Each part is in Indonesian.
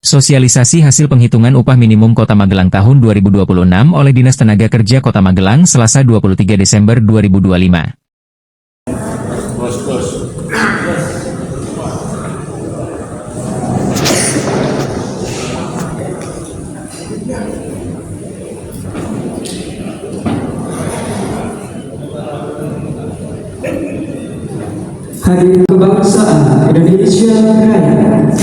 Sosialisasi hasil penghitungan upah minimum Kota Magelang tahun 2026 oleh Dinas Tenaga Kerja Kota Magelang Selasa 23 Desember 2025. Hari Kebangsaan Indonesia Raya.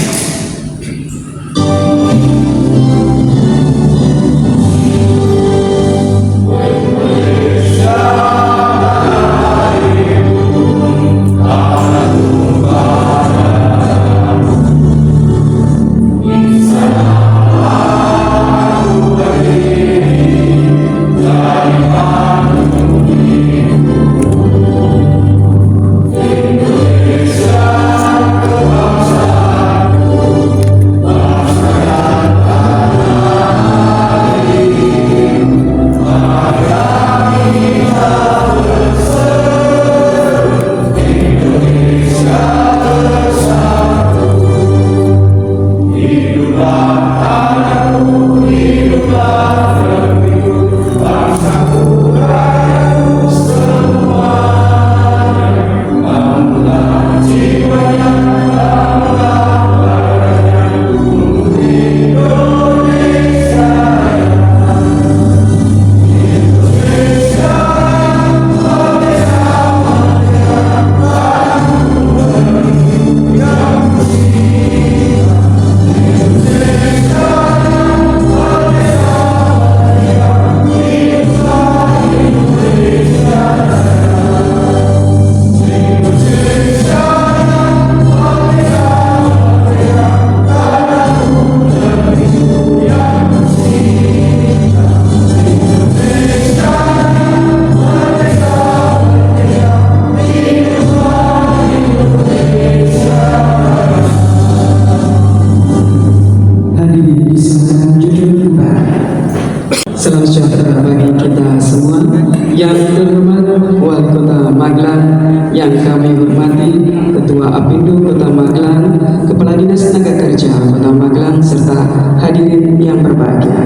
Salam sejahtera bagi kita semua. Yang terhormat Wali Kota Magelang, yang kami hormati Ketua Apindo Kota Magelang, Kepala Dinas Tenaga Kerja Kota Magelang, serta hadirin yang berbahagia.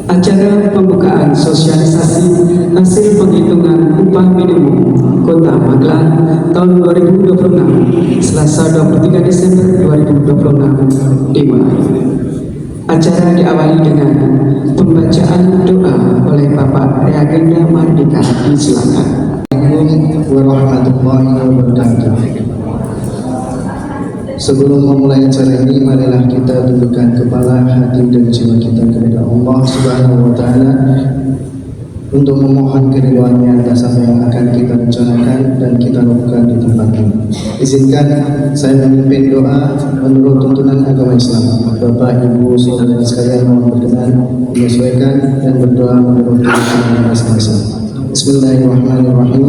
Acara pembukaan sosialisasi hasil penghitungan upah minimum Kota Magelang tahun 2026 Selasa 23 Desember 2026 dimulai. Acara diawali dengan pembacaan doa oleh Bapak Reagenda Mardika. Silakan. Assalamualaikum warahmatullahi wabarakatuh. Sebelum memulai acara ini, marilah kita tundukkan kepala, hati dan jiwa kita kepada Allah Subhanahu wa Ta'ala untuk memohon keridhaannya atas apa yang akan kita rencanakan dan kita lakukan di tempat ini. Izinkan saya memimpin doa menurut tuntunan agama Islam. Bapak, Ibu, saudara sekalian mohon berkenan menyesuaikan dan berdoa menurut tuntunan masing-masing. Bismillahirrahmanirrahim.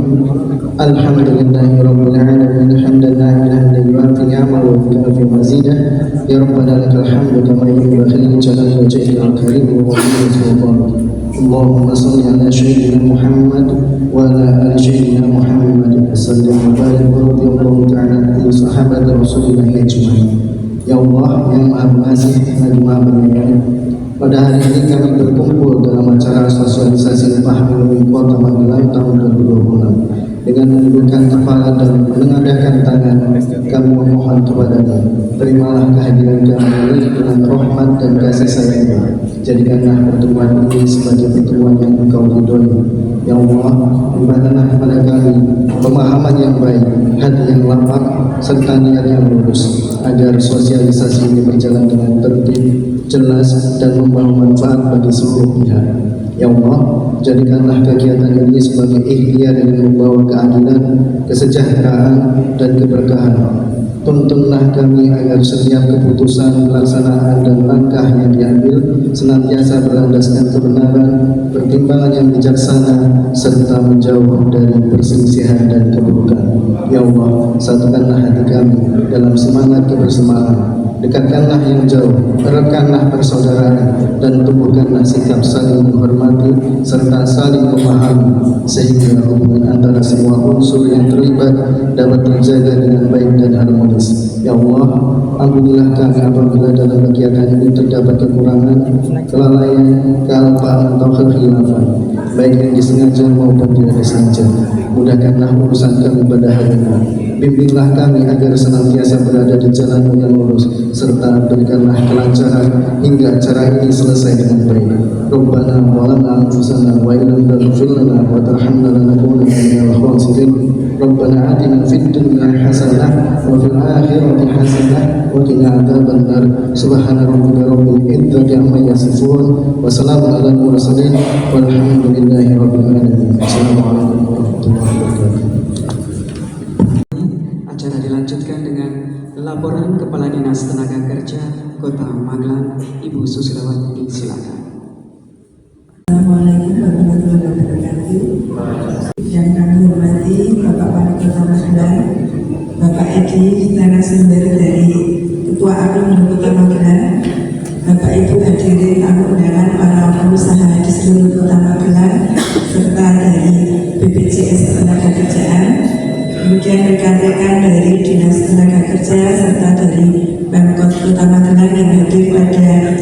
Alhamdulillahirabbil alamin hamdan na'iman yu'ti ni'amahu wa yukafi mazidah. Ya rabbana lakal hamdu kama yanbaghi li jalali wajhikal karim wa li sultanik. Allahumma salli ala sayyidina Muhammad wa ala ali sayyidina Muhammad sallallahu alaihi wa radhiyallahu ta'ala an sahabat Rasulullah ajma'in. Ya Allah yang Maha Pengasih lagi Maha Penyayang, pada hari ini kami berkumpul dalam acara sosialisasi upah minimum Kota Magelang tahun 2026 dengan menundukkan kepala dan mengadahkan tangan. Kami memohon kepada-Mu, terimalah kehadiran kami ini dengan rahmat dan kasih sayang-Mu. Jadikanlah pertemuan ini sebagai pertemuan yang Engkau ridhoi. Ya Allah, berikanlah kepada kami pemahaman yang baik, hati yang lapang, serta niat yang lurus, agar sosialisasi ini berjalan dengan tertib, jelas, dan membawa manfaat bagi seluruh pihak. Ya Allah, jadikanlah kegiatan ini sebagai ikhtiar yang membawa keadilan, kesejahteraan, dan keberkahan. Tuntunlah kami agar setiap keputusan, pelaksanaan, dan langkah yang diambil senantiasa berlandaskan kebenaran, pertimbangan yang bijaksana, serta menjauh dari perselisihan dan keburukan. Ya Allah, satukanlah hati kami dalam semangat kebersamaan, Dekatkanlah yang jauh, eratkanlah persaudaraan, dan tumbuhkanlah sikap saling menghormati serta saling memahami, sehingga hubungan antara semua unsur yang terlibat dapat terjaga dengan baik dan harmonis. Ya Allah, ampunilah kami apabila dalam kegiatan ini terdapat kekurangan, kelalaian, kealpaan atau kekhilafan, baik yang disengaja maupun tidak disengaja. Mudahkanlah urusan kami pada hari ini. Bimbinglah kami agar senantiasa berada di jalan yang lurus, serta berikanlah kelancaran hingga acara ini selesai dengan baik. Rabbana walamna anfusana wa illam taghfir lana wa tarhamna lanakunanna minal khasirin. Rabbana atina fid dunya hasanah wa fil akhirati hasanah wa qina adzabannar. Subhana rabbika rabbil izzati amma yasifun wa salamun alal mursalin walhamdulillahi rabbil alamin. Assalamualaikum warahmatullahi wabarakatuh. Acara dilanjutkan dengan laporan Kepala Dinas Tenaga Kerja Kota Magelang, Ibu Susdawati, silakan. Assalamualaikum warahmatullahi wabarakatuh. Yang kami hormati Bapak Wali Kota Magelang, Bapak Edi, narasumber dari Ketua Apindo Kota Magelang, Bapak Ibu hadirin tamu undangan para pengusaha di seluruh Kota Magelang, serta dari BPJS Ketenagakerjaan, kemudian rekan-rekan dari Dinas Tenaga Kerja serta dari Pemkot Kota Magelang yang hadir pada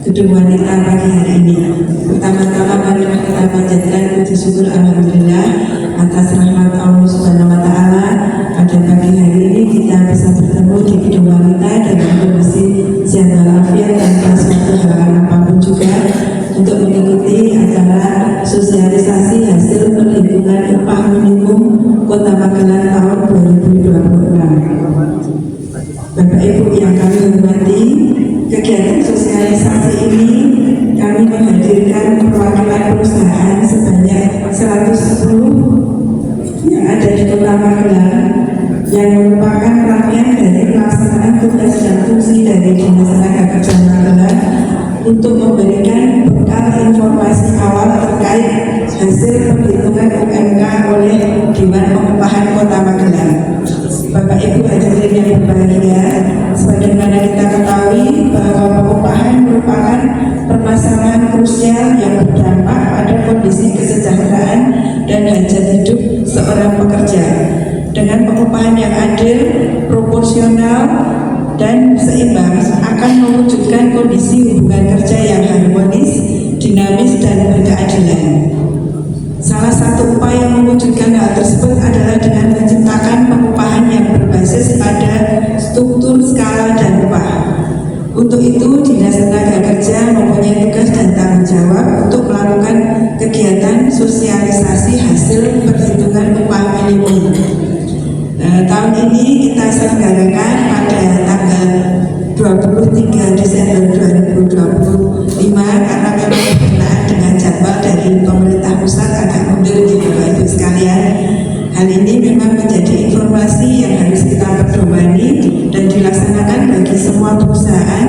gedung wanita pagi hari ini. Pertama-tama mari kita panjatkan puji syukur alhamdulillah atas rahmat Allah Subhanahu wa taala pada pagi hari ini kita bisa bertemu di gedung wanita dalam kondisi sehat walafiat tanpa suatu halangan apapun juga untuk mengikuti acara sosialisasi hasil perhitungan upah minimum Kota Magelang tahun 2026. Bapak Ibu yang kami hormati, kegiatan sosialisasi ini kami menghadirkan perwakilan perusahaan sebanyak 110 yang ada di Kota Magelang yang merupakan rangkaian dari pelaksanaan tugas dan fungsi dari Dinas Tenaga Kerja Magelang untuk memberikan bekal informasi awal terkait hasil perhitungan UMK oleh Dewan Pengupahan Kota Magelang. Bapak Ibu hadirin yang berbahagia, sebagaimana kita ketahui bahwa pengupahan merupakan permasalahan krusial yang berdampak pada kondisi kesejahteraan dan hajat hidup seorang pekerja. Dengan pengupahan yang adil, proporsional, dan seimbang akan mewujudkan kondisi hubungan kerja yang harmonis, dinamis, dan berkeadilan. Salah satu upaya mewujudkan hal tersebut adalah dengan menciptakan pengupahan yang berbasis pada struktur, skala, dan upah. Untuk itu, Dinas Tenaga Kerja mempunyai tugas dan tanggung jawab untuk melakukan kegiatan sosialisasi hasil perhitungan upah minimum. Tahun ini kita selenggarakan pada tanggal 23 Desember 2025 karena memang berkenaan dengan jadwal dari pemerintah pusat agak mundur di Bapak Ibu sekalian. Hal ini memang menjadi informasi yang harus kita pedomani dan dilaksanakan bagi semua perusahaan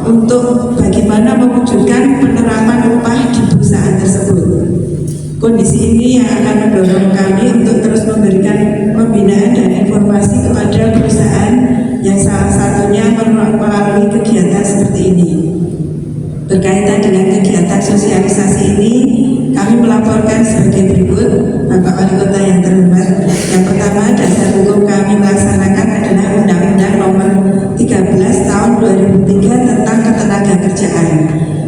untuk bagaimana mewujudkan penerapan upah di perusahaan tersebut. Kondisi ini yang akan mendorong kami untuk terus memberikan pembinaan dan informasi kepada perusahaan yang salah satunya melalui kegiatan seperti ini. Berkaitan dengan kegiatan sosialisasi ini, kami melaporkan sebagai berikut, Bapak Wali Kota yang terhormat. Yang pertama, dasar hukum kami melaksanakan adalah Undang-Undang Nomor 13 Tahun 2003 tentang Ketenagakerjaan.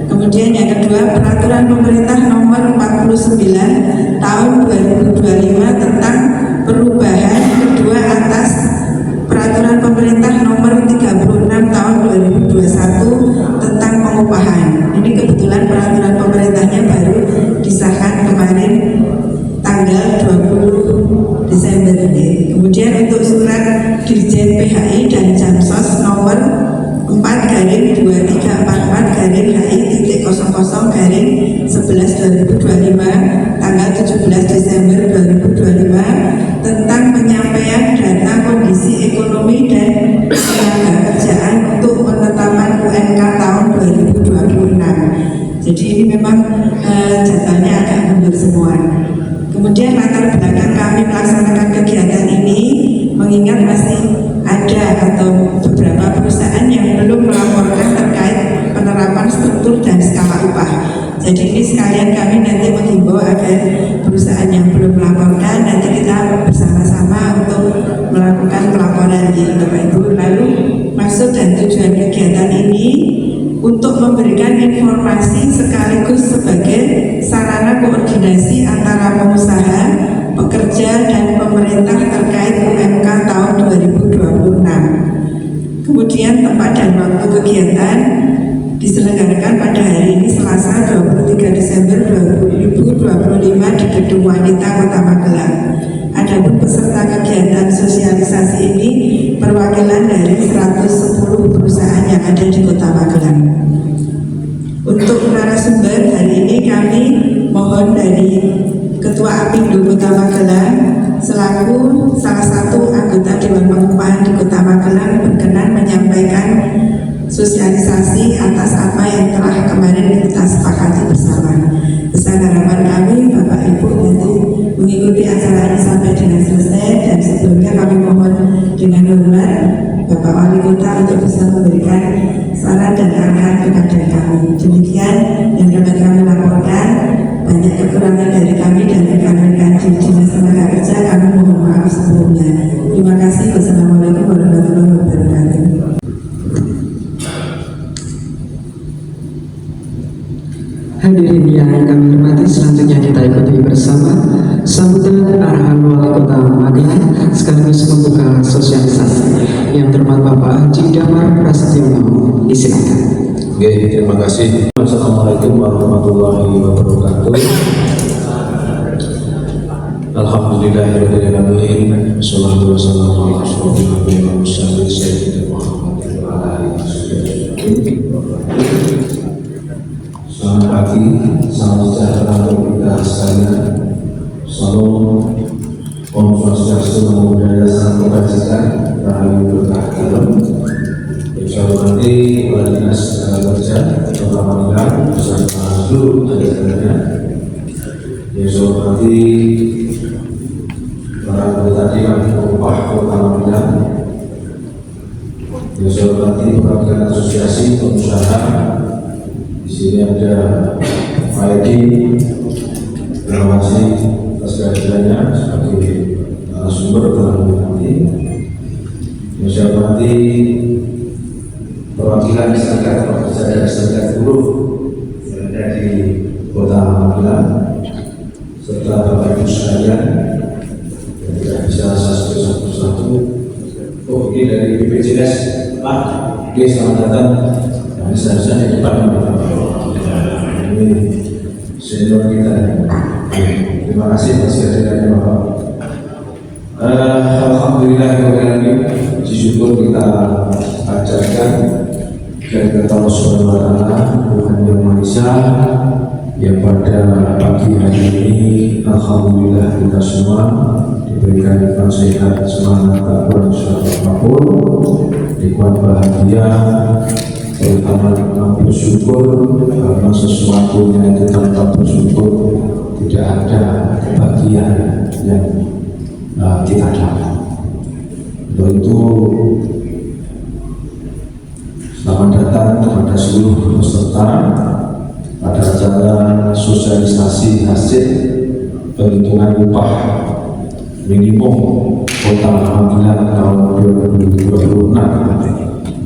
Kemudian yang kedua, Peraturan Pemerintah Nomor 49 Tahun 2025 tentang perubahan kedua atas Peraturan Pemerintah Nomor 36 Tahun 2021 tentang pengupahan. Ini kebetulan peraturan pemerintahnya baru disahkan kemarin tanggal 20 Desember ini. Kemudian untuk surat Dirjen PHI dan Jamsos Nomor 4/3-HI.00/11/2025 tanggal 17 Desember 2025 tentang penyampaian data kondisi ekonomi dan tenaga kerjaan untuk penetapan UMK tahun 2026. Jadi ini memang jadwalnya agak mundur semua. Kemudian latar belakang kami melaksanakan kegiatan ini mengingat masih ada atau beberapa perusahaan yang memberikan informasi sekaligus sebagai sarana koordinasi antara pengusaha, pekerja, dan pemerintah terkait UMK tahun 2026. Kemudian tempat dan waktu kegiatan diselenggarakan pada hari ini Selasa 23 Desember 2025 di Gedung Wanita Kota Magelang. Adapun peserta kegiatan sosialisasi ini perwakilan dari 110 perusahaan yang ada di Kota Magelang. Untuk narasumber hari ini kami mohon dari Ketua Apindo Kota Magelang selaku salah satu anggota Dewan Pengupahan di Kota Magelang berkenan menyampaikan sosialisasi atas apa yang telah kemarin kita sepakati bersama. Besar harapan kami Bapak Ibu nanti mengikuti acara ini sampai dengan selesai, dan sebelumnya kami mohon dengan hormat Bapak Wali Kota untuk bisa memberikan saran dan arahan kepada kami. Demikian yang dapat kami laporkan. Banyak kekurangan dari kami dan rekan-rekan di Dinas Tenaga Kerja, kami mohon maaf sebelumnya. Terima kasih. Wassalamualaikum warahmatullahi wabarakatuh. Hadirin yang kami hormati, selanjutnya kita ikuti bersama sambutan arahan Wali Kota Magelang sekaligus membuka sosialisasi. Yang terhormat Bapak Haji Damar Prasetyono, disilakan. Oke, terima kasih. Assalamualaikum warahmatullahi wabarakatuh. Alhamdulillahirrahmanirrahim. Sallallahu wassalamu ala asyrofil anbiya'i wal mursalin sayyidina Muhammadin wa ala alihi wasallam. Selamat pagi, salam sejahtera untuk kita sekalian. Salam Om Swastiastu, Namo Buddhaya, Salam Kebajikan, Rahayu Berkah Dalam. Saya hormati Kepala Dinas Tenaga Kerja Kota Magelang beserta seluruh jajarannya. Yang saya hormati para anggota Dewan Pengupahan Kota Magelang. Yang saya hormati perwakilan asosiasi pengusaha. Di sini ada Pak Edi, terima kasih atas kehadirannya sebagai narasumber dalam nanti. Yang saya hormati perwakilan serikat pekerja dan serikat buruh yang ada di Kota Magelang, serta Bapak Ibu sekalian yang tidak bisa saya sebut satu-satu. Oh, ini dari BPJS, Pak. Oke, selamat datang. Kami seharusnya di depan. Ini senior kita. Terima kasih atas kehadirannya Bapak. Alhamdulillah, syukur kita ajarkan dan kita Allah Subhanahu wa Ta'ala, Tuhan Yang Maha Esa, yang pada pagi hari ini alhamdulillah kita semua diberikan nasihat, semangat, takwa, apapun, nikmat bahagia, terutama bersyukur karena sesuatunya itu tanpa bersyukur tidak ada kebahagiaan yang kita dapat. Untuk itu selamat datang kepada seluruh peserta pada acara sosialisasi hasil penghitungan upah minimum Kota Magelang tahun 2026.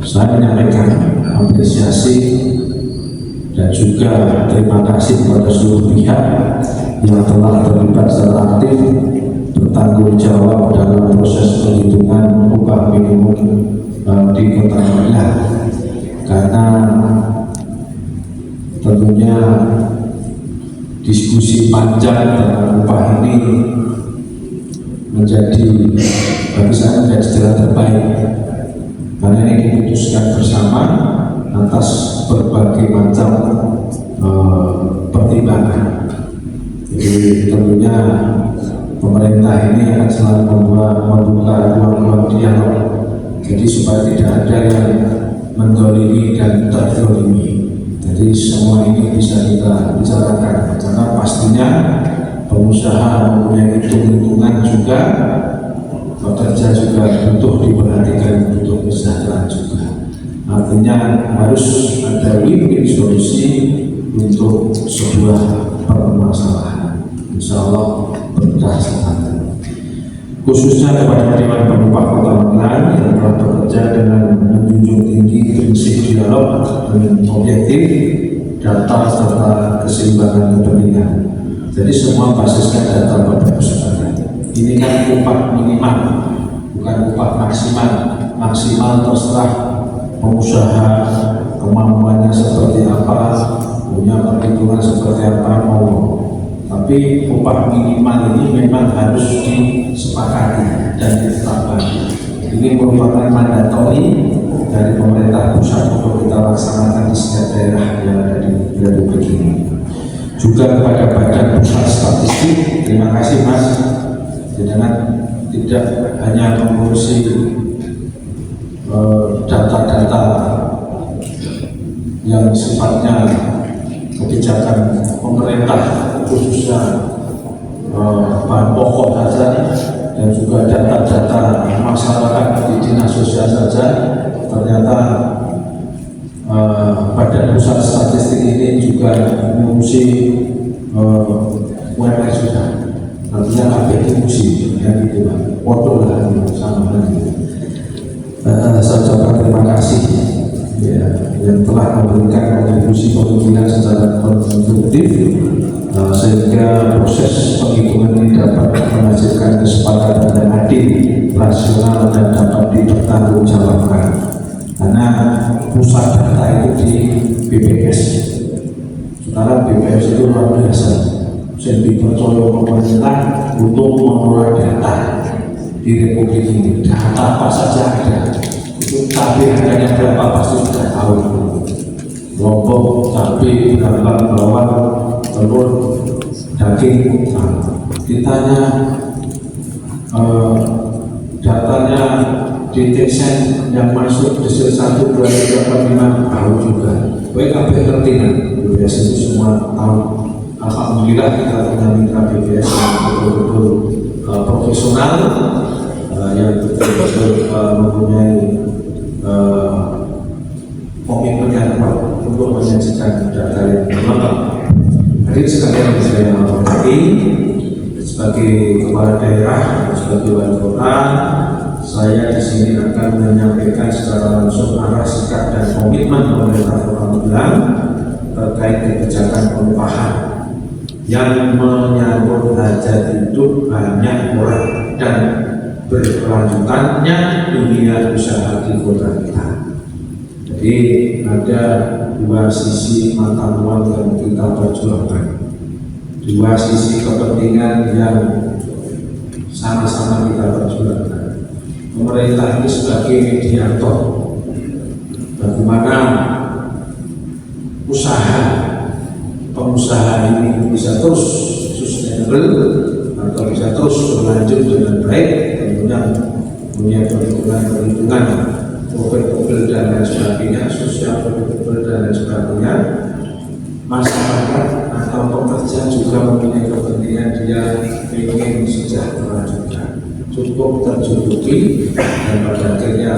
Saya menyampaikan apresiasi dan juga terima kasih kepada seluruh pihak yang telah terlibat secara aktif bertanggung jawab dalam proses penghitungan upah minimum di Kota Magelang, karena tentunya diskusi panjang tentang upah ini menjadi bagi saya menjadi jalan terbaik, karena ini diputuskan bersama atas berbagai macam pertimbangan. Jadi tentunya pemerintah ini akan selalu membuka ruang-ruang dialog, jadi supaya tidak ada yang mendolimi dan terdolimi. Jadi semua ini bisa kita bicarakan, karena pastinya pengusaha mempunyai hitung-hitungan juga, pekerja juga butuh diperhatikan, butuh kesejahteraan juga. Artinya harus ada win-win solusi untuk sebuah permasalahan. Insya Allah berkah semangat. khususnya kepada Dewan Pengupahan Kota Magelang yang telah bekerja dengan menjunjung tinggi prinsip dialog dan objektif, data serta keseimbangan kepentingan. Jadi semua basisnya data Bapak Ibu sekalian. Ini kan upah minimal, bukan upah maksimal. Maksimal terserah pengusaha kemampuannya seperti apa, punya perhitungan seperti apa mau. Tapi upah minimal ini memang harus disepakati dan ditetapkan. Ini merupakan mandatori dari pemerintah pusat untuk kita laksanakan di setiap daerah yang ada di Republik ini. Juga kepada Badan Pusat Statistik, terima kasih Mas. Jangan tidak hanya mengurusi data-data yang sifatnya kebijakan pemerintah, khususnya bahan pokok saja, dan juga data-data masyarakat di dinas sosial saja. Ternyata Badan Pusat Statistik ini juga mengurusi UMR juga. Artinya KPI fungsi, ya gitu Pak. Foto lah sama lagi. Saya ucapkan terima kasih ya, yang telah memberikan kontribusi pemikiran secara konstruktif sehingga proses penghitungan ini dapat menghasilkan kesepakatan yang adil, rasional dan dapat dipertanggungjawabkan. Karena pusat data itu di BPS. Sekarang BPS itu luar biasa. Saya dipercaya pemerintah untuk mengelola data di Republik ini. Data apa saja ada. Itu cabai harganya berapa pasti sudah tahu. Lombok, cabai, berapa, bawang, telur, daging. Ditanya datanya deteksi yang masuk desil 1, 2, 3, 4, 5 tahu juga. Baik KPI ngerti kan? BPS itu semua tahu. Alhamdulillah kita punya mitra BPS yang betul-betul profesional, yang betul-betul mempunyai komitmen yang kuat untuk menyajikan data yang lengkap. Jadi sekalian saya hormati sebagai kepala daerah, sebagai wali kota, saya di sini akan menyampaikan secara langsung arah sikap dan komitmen pemerintah Kota Magelang terkait kebijakan pengupahan yang menyangkut hajat hidup banyak orang dan berkelanjutannya dunia usaha di kota kita. Jadi ada dua sisi mata uang yang kita perjuangkan, dua sisi kepentingan yang sama-sama kita perjuangkan. Pemerintah ini sebagai mediator bagaimana pengusaha ini bisa terus sustainable atau bisa terus berlanjut dengan baik, tentunya punya perhitungan profil dan lain sebagainya, sosial profil dan lain sebagainya. Masyarakat atau pekerja juga mempunyai kepentingan, dia ingin sejahtera juga, cukup tercukupi, dan pada akhirnya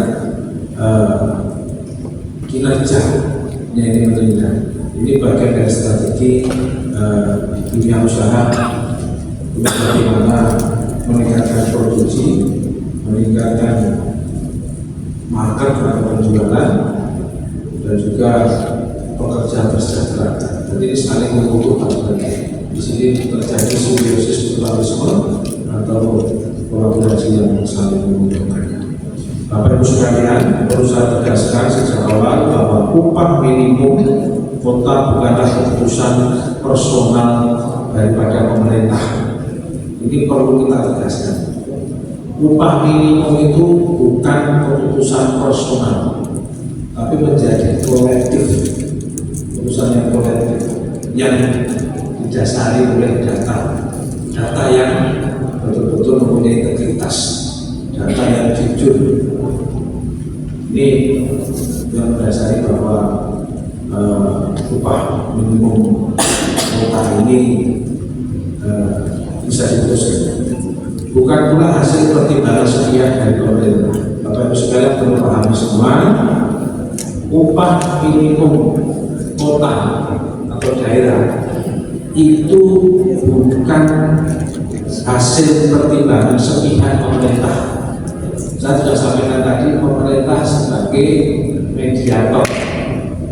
kinerjanya ini meningkat. Ini bagian dari strategi dunia usaha untuk bagaimana meningkatkan produksi, meningkatkan market atau penjualan, dan juga pekerja bersejahtera. Jadi ini saling membutuhkan. Di sini terjadi simbiosis mutualisme atau kolaborasi yang saling membutuhkan. Bapak Ibu sekalian, perlu saya tegaskan sejak awal bahwa upah minimum kota bukanlah keputusan personal daripada pemerintah. Ini perlu kita tegaskan. Upah minimum itu bukan keputusan personal, tapi menjadi kolektif, keputusan yang kolektif yang didasari oleh data yang betul-betul mempunyai integritas, data yang jujur. Ini yang mendasari bahwa upah minimum kota ini bisa diputuskan. Bukan pula hasil pertimbangan sepihak dari pemerintah. Bapak Ibu sekalian perlu pahami semua, upah minimum kota atau daerah itu bukan hasil pertimbangan sepihak pemerintah. Saya sudah sampaikan tadi, pemerintah sebagai mediator.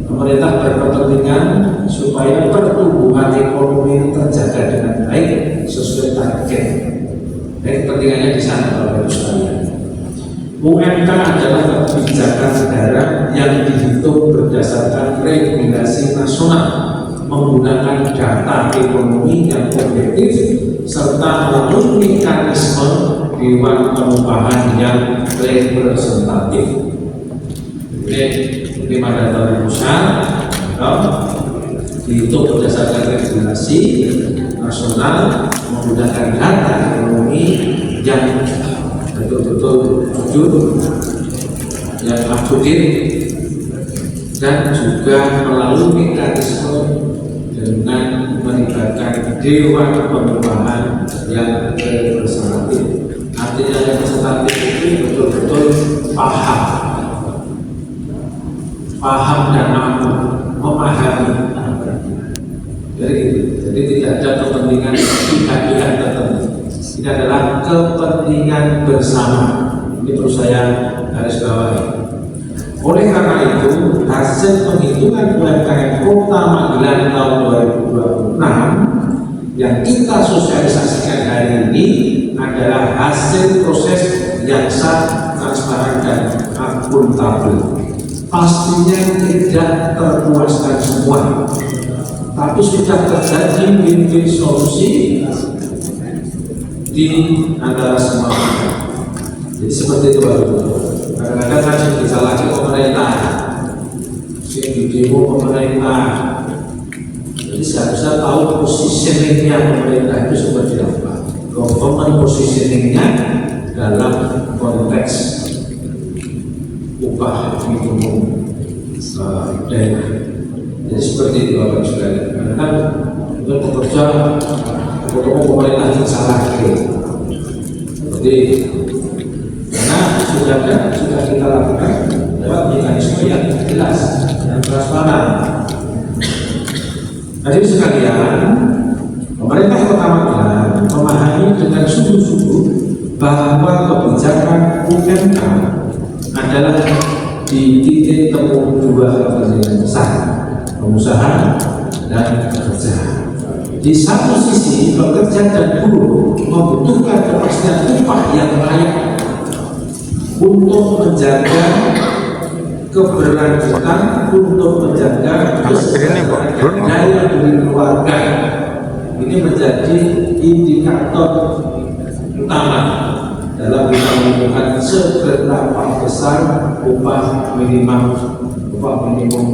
Pemerintah berkepentingan supaya pertumbuhan ekonomi ini terjaga dengan baik sesuai target. Jadi kepentingannya di sana Bapak Ibu sekalian. UMK adalah kebijakan negara yang dihitung berdasarkan regulasi nasional menggunakan data ekonomi yang objektif serta melalui mekanisme dewan pengupahan yang representatif. Ini pada data pusat dihitung berdasarkan regulasi nasional menggunakan data ekonomi yang betul-betul jujur, yang akurat, dan juga melalui mekanisme dengan melibatkan dewan pengupahan yang representatif. Artinya representatif itu betul-betul paham dan mampu memahami. Jadi tidak ada kepentingan pihak-pihak tertentu. Ini adalah kepentingan bersama. Ini perlu saya garis bawahi. Oleh karena itu, hasil penghitungan UMKM Kota Magelang tahun 2026 yang kita sosialisasikan hari ini adalah hasil proses yang sah, transparan, dan akuntabel. Pastinya tidak terpuaskan semua, tapi sudah terjadi win-win solusi di antara semua pihak. Jadi seperti itu Bapak. Kadang-kadang kan yang disalahkan pemerintah, yang di demo pemerintah. Jadi seharusnya tahu positioningnya pemerintah itu seperti apa. Government positioningnya dalam konteks upah minimum daerah. Jadi seperti itu Bapak sekalian. Karena kan itu bekerja pokoknya pemerintah yang salah. Jadi karena sudah kita lakukan lewat mekanisme yang jelas dan transparan. Jadi sekalian, pemerintah Kota Magelang memahami dengan sungguh-sungguh bahwa kebijakan UMK adalah di titik temu dua kepentingan besar, pengusaha dan pekerja. Di satu sisi, pekerja dan buruh membutuhkan kepastian upah yang layak untuk menjaga keberlanjutan, untuk menjaga kesejahteraan daya beli keluarga. Ini menjadi indikator utama dalam kita menentukan seberapa besar upah minimum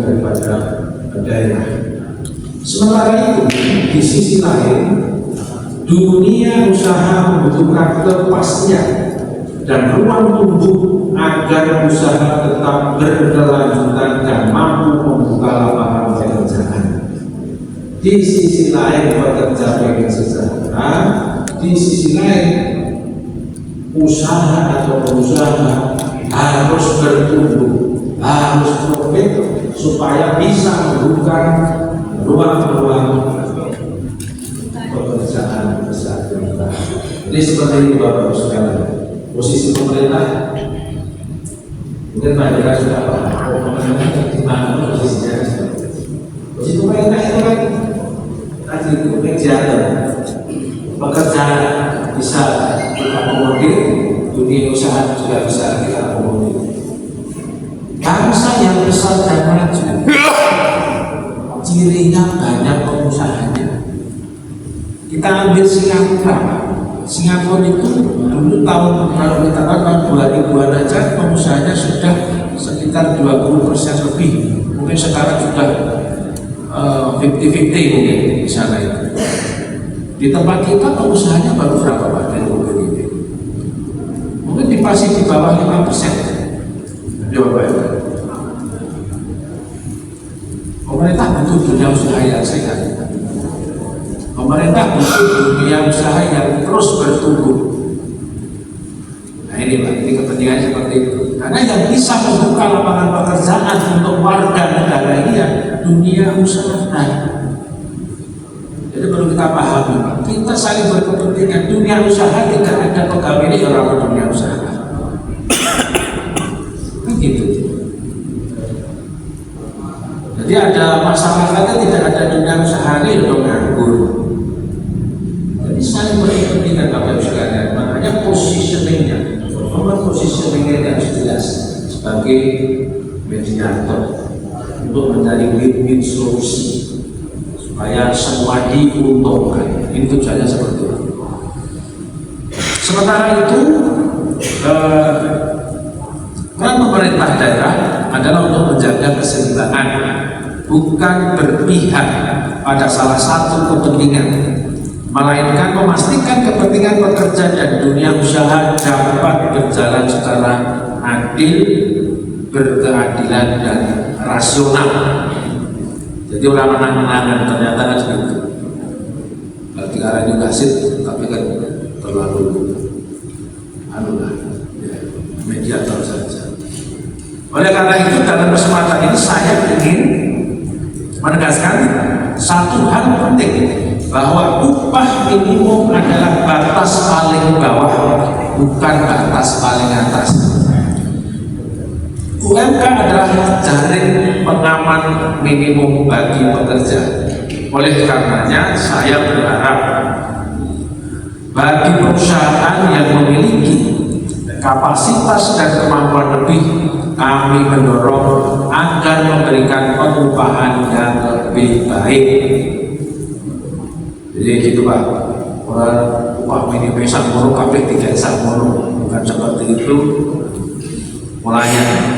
daripada daerah. Sementara itu, di sisi lain, dunia usaha membutuhkan kepastian dan ruang tumbuh agar usaha tetap berkelanjutan dan mampu membuka lapangan pekerjaan. Di sisi lain, pekerja pengen sejahtera. Di sisi lain, usaha atau pengusaha harus bertumbuh, harus profit supaya bisa membuka ruang-ruang pekerjaan besar. Jadi seperti itu Bapak sekalian. Posisi pemerintah mungkin Pak Jika sudah paham. Pemerintah di mana posisinya? Posisi pemerintah itu kan tadi itu mediator. Pekerja bisa kita akomodir, dunia usaha juga bisa kita akomodir. Bangsa yang besar dan maju, cirinya banyak pengusahanya. Kita ambil Singapura. Singapura itu dulu tahun, kalau kita tahun 2000-an aja pengusahanya sudah sekitar 20% lebih. Mungkin sekarang sudah 50-50 mungkin di sana itu. Di tempat kita pengusahanya baru berapa Pak dari ini? Mungkin masih di bawah 5%. Jawab Pak. Pemerintah butuh dunia usaha yang sehat. Pemerintah butuh dunia usaha yang terus bertumbuh. Nah ini Pak, ini kepentingannya seperti itu. Karena yang bisa membuka lapangan pekerjaan untuk warga negara ini ya dunia usaha. Jadi perlu kita pahami, Pak. Kita saling berkepentingan. Dunia usaha tidak ada pegawai ini orang dunia usaha. Begitu. Jadi ada masyarakatnya tidak ada dunia usaha ini udah nganggur. Jadi saling berkepentingan Bapak Ibu sekalian. Makanya positioningnya harus jelas sebagai mediator untuk mencari win-win solusi supaya semua diuntungkan. Ini tujuannya seperti itu. Sementara itu peran pemerintah daerah adalah untuk menjaga keseimbangan, bukan berpihak pada salah satu kepentingan, melainkan memastikan kepentingan pekerja dan dunia usaha dapat berjalan secara adil, berkeadilan dan rasional. Jadi orang menang-menangan ternyata kan segitu. Kalau tiga juga sih, tapi kan terlalu mediator saja. Oleh karena itu dalam kesempatan ini saya ingin menegaskan satu hal penting, bahwa upah minimum adalah batas paling bawah, bukan batas paling atas. UMK adalah jaring pengaman minimum bagi pekerja. Oleh karenanya saya berharap bagi perusahaan yang memiliki kapasitas dan kemampuan lebih, kami mendorong agar memberikan pengupahan yang lebih baik. Jadi gitu Pak, orang upah minimum sakmono kabeh tiga sakmono, bukan seperti itu mulanya.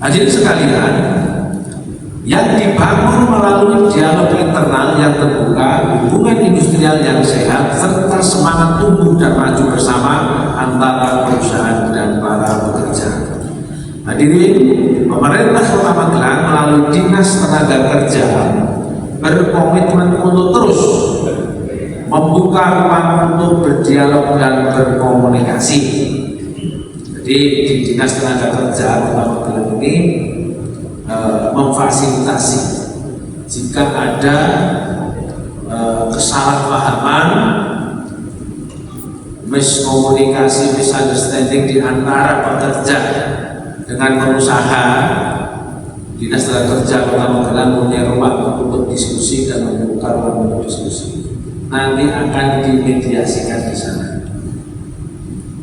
Hadirin sekalian, yang dibangun melalui dialog internal yang terbuka, hubungan industrial yang sehat, serta semangat tumbuh dan maju bersama antara perusahaan dan para pekerja. Hadirin, pemerintah Kota Magelang melalui Dinas Tenaga Kerja berkomitmen untuk terus membuka ruang untuk berdialog dan berkomunikasi. Jadi di Dinas Tenaga Kerja Kota Magelang ini memfasilitasi jika ada kesalahpahaman, miskomunikasi, misunderstanding di antara pekerja dengan pengusaha. Dinas Tenaga Kerja Kota Magelang punya ruang untuk diskusi dan membuka ruang untuk diskusi. Nanti akan dimediasikan di sana.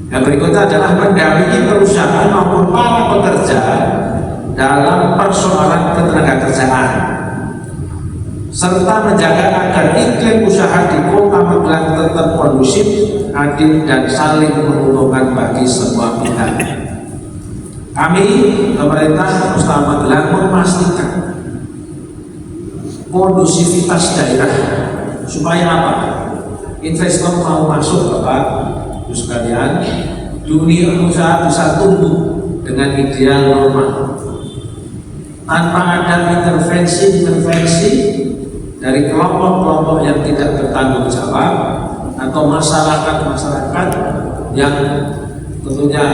Yang berikutnya adalah mendampingi perusahaan maupun para pekerja dalam persoalan ketenagakerjaan, serta menjaga agar iklim usaha di Kota Magelang tetap kondusif, adil dan saling menguntungkan bagi semua pihak. Kami, pemerintah Kota Magelang, memastikan kondusivitas daerah supaya apa? Investor mau masuk, Bapak Ibu sekalian, dunia usaha bisa tumbuh dengan ideal normal, tanpa ada intervensi dari kelompok-kelompok yang tidak bertanggung jawab atau masyarakat yang tentunya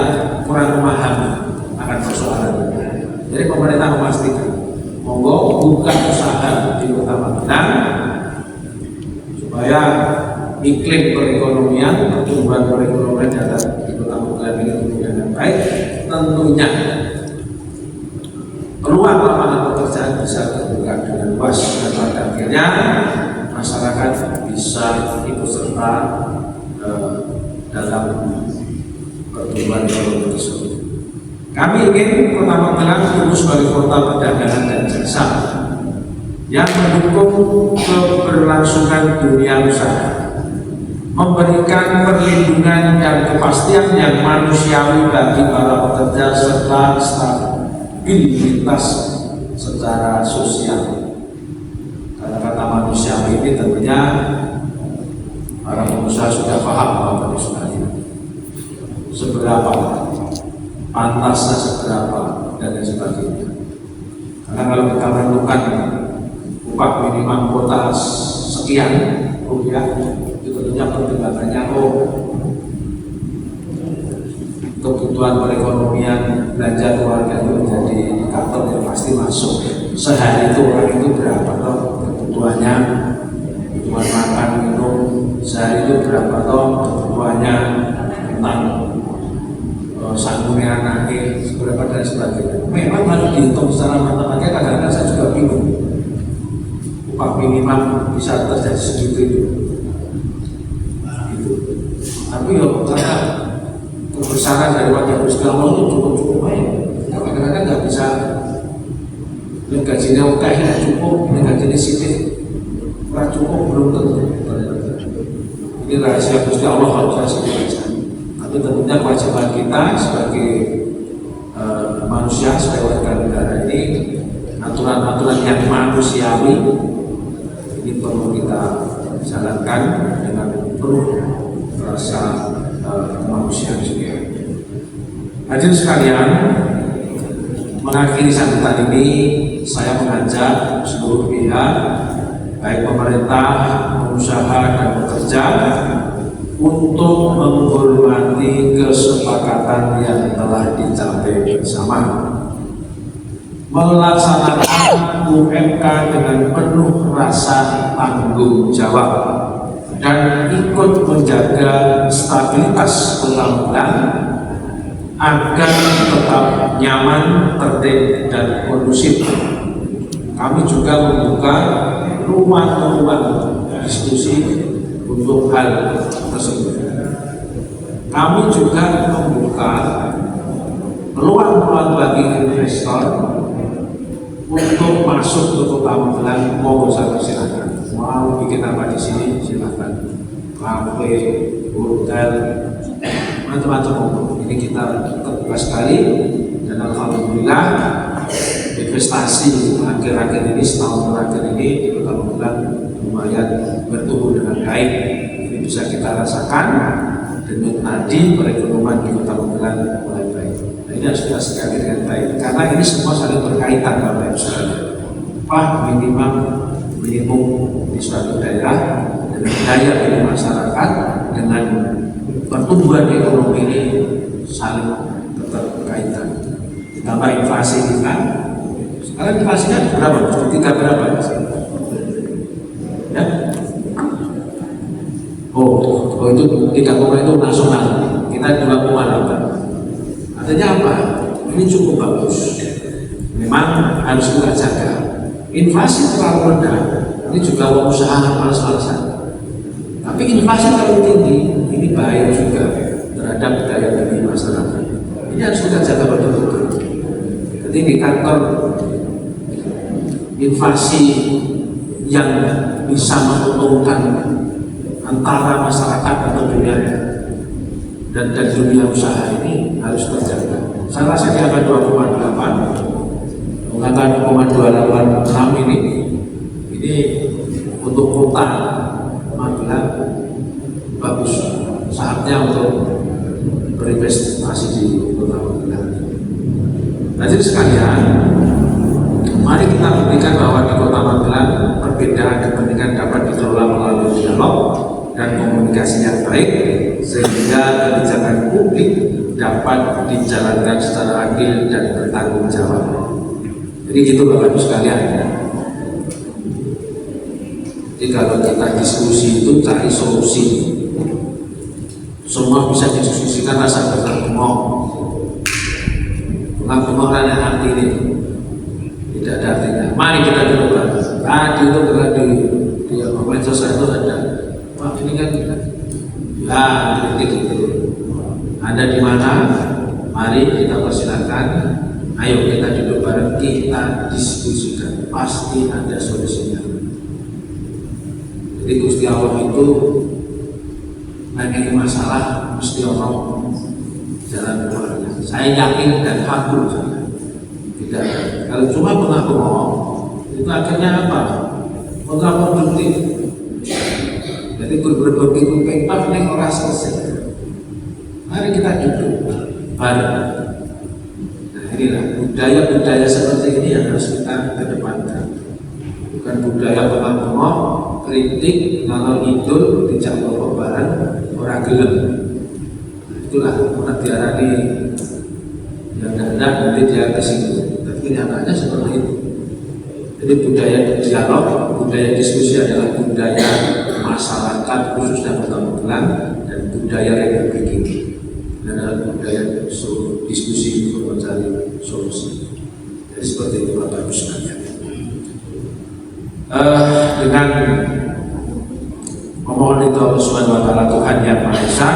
kurang memahami akan persoalan. Jadi pemerintah memastikan monggo buka usaha di Kota Magelang supaya iklim perekonomian, pertumbuhan perekonomian di Kota Magelang ini tumbuh dengan baik. Tentunya peluang lapangan pekerjaan bisa terbuka dengan luas dan pada akhirnya masyarakat bisa ikut serta dalam pertumbuhan ekonomi tersebut. Kami ingin Kota Magelang tumbuh sebagai kota perdagangan dan jasa yang mendukung keberlangsungan dunia usaha, memberikan perlindungan dan kepastian yang manusiawi bagi para pekerja serta stabilitas secara sosial. Kata-kata manusiawi ini tentunya para pengusaha sudah paham Bapak Ibu sekalian. Seberapa pantasnya, seberapa dan lain sebagainya. Karena kalau kita menentukan upah minimum kota sekian rupiah, tentunya pertimbangannya kebutuhan perekonomian belanja keluarga itu menjadi indikator yang pasti masuk. sehari itu orang itu berapa toh kebutuhannya, kebutuhan makan minum sehari itu berapa toh kebutuhannya tentang sanggupnya anaknya seberapa dan sebagainya. Memang harus dihitung secara matematika. Kadang-kadang saya juga bingung upah minimal bisa terjadi segitu itu. Tapi ya karena kebesaran dari wajah Gusti Allah itu cukup baik. Kadang-kadang nggak bisa gajinya oke, cukup, gajinya sedikit, nggak cukup, belum tentu. Ini rahasia Gusti Allah harus saya saja. Tapi tentunya kewajiban kita sebagai manusia, sebagai warga negara ini, aturan-aturan yang manusiawi ini perlu kita jalankan dengan penuh rasa kemanusiaan juga. Hadirin sekalian, mengakhiri sambutan ini saya mengajak seluruh pihak, baik pemerintah, pengusaha dan pekerja, untuk menghormati kesepakatan yang telah dicapai bersama, melaksanakan UMK dengan penuh rasa tanggung jawab dan ikut menjaga stabilitas Kota Magelang agar tetap nyaman, tertib dan kondusif. Kami juga membuka ruang-ruang diskusi untuk hal tersebut. Kami juga membuka peluang-peluang bagi investor untuk masuk ke Kota Magelang. Mau silakan. Mau bikin apa di sini silakan. Kafe, hotel, macam-macam. Ini kita terbuka sekali dan alhamdulillah investasi akhir-akhir ini, setahun terakhir ini di Kota Magelang lumayan bertumbuh dengan baik. Ini bisa kita rasakan dan tadi perekonomian di Kota Magelang mulai baik. Nah, ini harus kita sekali dengan baik karena ini semua saling berkaitan Bapak Ibu sekalian. Upah minimum di suatu daerah dengan daya beli masyarakat dengan pertumbuhan ekonomi ini saling berkaitan. Ditambah inflasi kita. Sekarang inflasinya berapa? Tiga berapa? Ya? Oh itu 3, itu nasional. Kita 2,8. Artinya apa? Ini cukup bagus. Memang harus kita jaga. Inflasi terlalu rendah. Ini juga usaha malas-malasan. Tapi inflasi terlalu tinggi. Ini bahaya juga terhadap daya beli masyarakat. Ini harus kita jaga betul-betul. Jadi di kantor inflasi yang bisa menguntungkan antara masyarakat atau dunia dan dunia usaha ini harus terjaga. Saya rasa di angka 2,8, angka 2,286 ini untuk kota Magelang bagus. Saatnya untuk berinvestasi di Kota Magelang. Jadi sekalian, mari kita buktikan bahwa di Kota Magelang perbedaan kepentingan dapat dikelola melalui dialog dan komunikasi yang baik sehingga kebijakan publik dapat dijalankan secara adil dan bertanggung jawab. Jadi gitu Bapak Ibu sekalian. Jadi kalau kita diskusi itu cari solusi. Semua bisa didiskusikan rasa bengong. Bengong yang arti ini tidak ada artinya. Mari kita coba. Tadi itu di medsos itu ada. Wah ini kan kritik itu. Anda di mana? Mari kita persilakan. Ayo kita duduk bareng, kita diskusikan. Pasti ada solusinya. Jadi Gusti Allah itu mengenai masalah mesti orang jalan keluarnya. Saya yakin dan hakul tidak. Kalau cuma mengaku-ngaku itu akhirnya apa? Kontraproduktif. Jadi begitu pengpap neng orang selesai. Mari kita duduk bareng. Nah inilah budaya-budaya seperti ini yang harus kita kedepankan. Bukan budaya pengakuan, kritik, kalau idul tidak bawa barang orang gelem. Nah, itulah orang diarani yang tidak nanti dia kesinggung. Tapi nyatanya seperti itu. Jadi budaya dialog, budaya diskusi adalah budaya masyarakat khususnya Kota Magelang dan budaya Republik ini adalah budaya diskusi untuk mencari solusi. Jadi seperti itu Bapak Ibu sekalian. Dengan memohon itu Allah Subhanahu wa Ta'ala Tuhan Yang Maha Esa,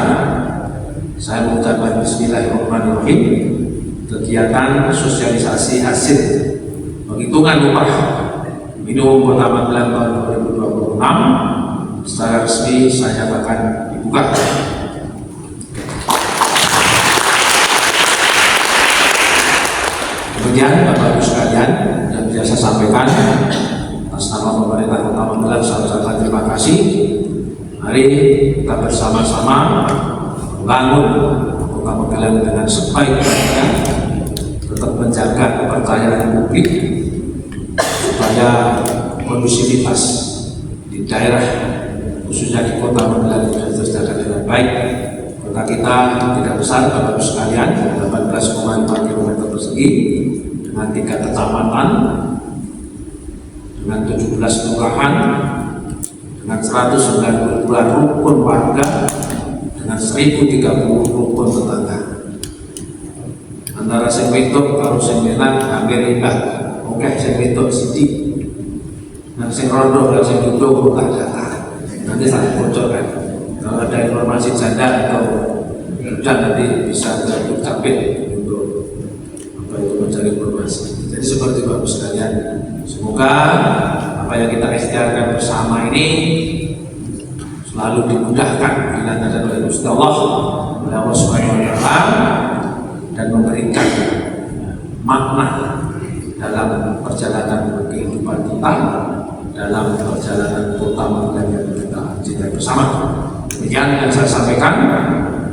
saya mengucapkan Bismillahirrahmanirrahim. Kegiatan sosialisasi hasil penghitungan upah minimum Kota Magelang tahun 2026 secara resmi saya akan dibuka. Kemudian Bapak Ibu sekalian yang biasa sampaikan atas nama pemerintah Kota Magelang saya ucapkan terima kasih. Mari kita bersama-sama membangun Kota Magelang dengan sebaik-baiknya, tetap menjaga kepercayaan publik supaya kondusivitas di daerah khususnya di Kota Magelang bisa terjaga dengan baik. Kota kita tidak besar Bapak Ibu sekalian, 18,5 km persegi dengan 3 kecamatan, dengan 17 kelurahan, dengan 192 rukun warga, dengan 1030 rukun tetangga. Antara sing wedok karo sing lanang hampir imbang. Oke, sing wedok sithik. Nah, sing rondo karo sing duduk tak data. Nanti saya bocorkan. Kalau ada informasi janda atau sudah nanti bisa tercapit untuk apa itu mencari informasi. Jadi seperti Bapak sekalian, semoga apa yang kita ikhtiarkan bersama ini selalu dimudahkan dilancarkan oleh Gusti Allah, oleh Allah Subhanahu wa Ta'ala, dan memberikan makna dalam perjalanan kehidupan kita, dalam perjalanan Kota Magelang yang kita cintai bersama. Demikian yang saya sampaikan,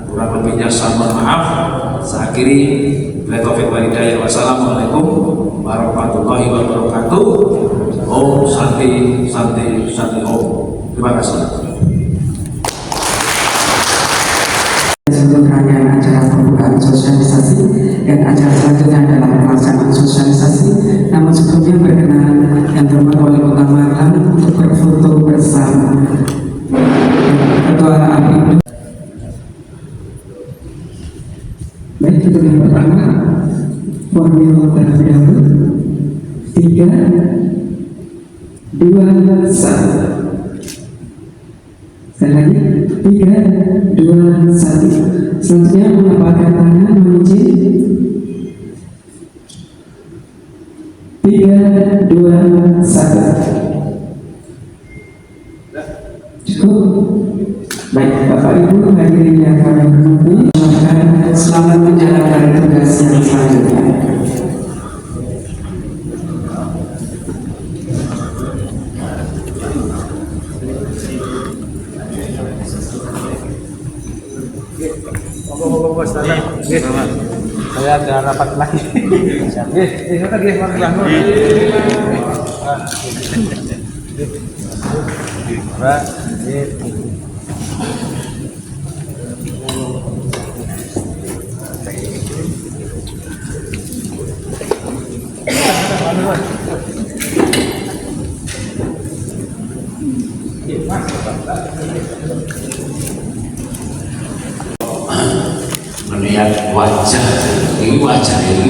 kurang lebihnya saya mohon maaf. Saya akhiri, Taufiq wal Hidayah. Wassalamualaikum warahmatullahi wabarakatuh. Om Santi Santi Santi Om. Terima kasih. Sebelum rangkaian acara pembukaan sosialisasi dan acara selanjutnya adalah pelaksanaan sosialisasi. Namun sebelumnya berkenan yang terhormat Wali Kota Magelang untuk berfoto bersama Ketua Apindo. Baik, untuk yang pertama formil terlebih dahulu 3, 2, 1. Sekali lagi 3, 2, 1. Selanjutnya menempatkan tangan mengunci 3, 2, 1. Cukup. Baik, Bapak Ibu hadirin yang kami hormati, selamat menjalankan tugas yang selanjutnya. Saya ada rapat lagi. Saya lagi melihat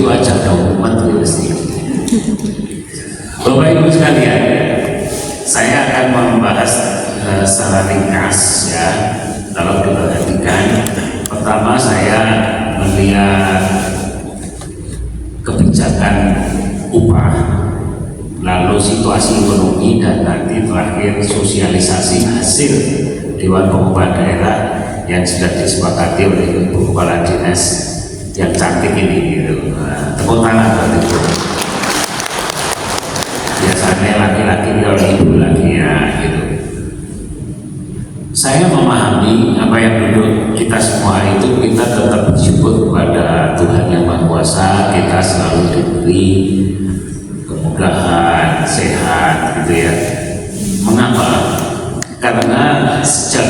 wajah dokumen mesti. Bapak Ibu sekalian, saya akan membahas secara ringkas ya. Kalau diperhatikan, pertama saya melihat kebijakan upah, lalu situasi ekonomi, dan nanti terakhir sosialisasi hasil Dewan Pengupah Daerah yang sudah disepakati oleh Ibu Kepala Dinas yang cantik ini gitu. Tepuk tangan buat Ibu. Biasanya laki-laki kalau ibu lagi ya gitu. Saya memahami apa yang dulu kita semua itu, kita tetap bersyukur kepada Tuhan Yang Maha Kuasa. Kita selalu diberi kemudahan, sehat gitu ya. Mengapa? Karena sejak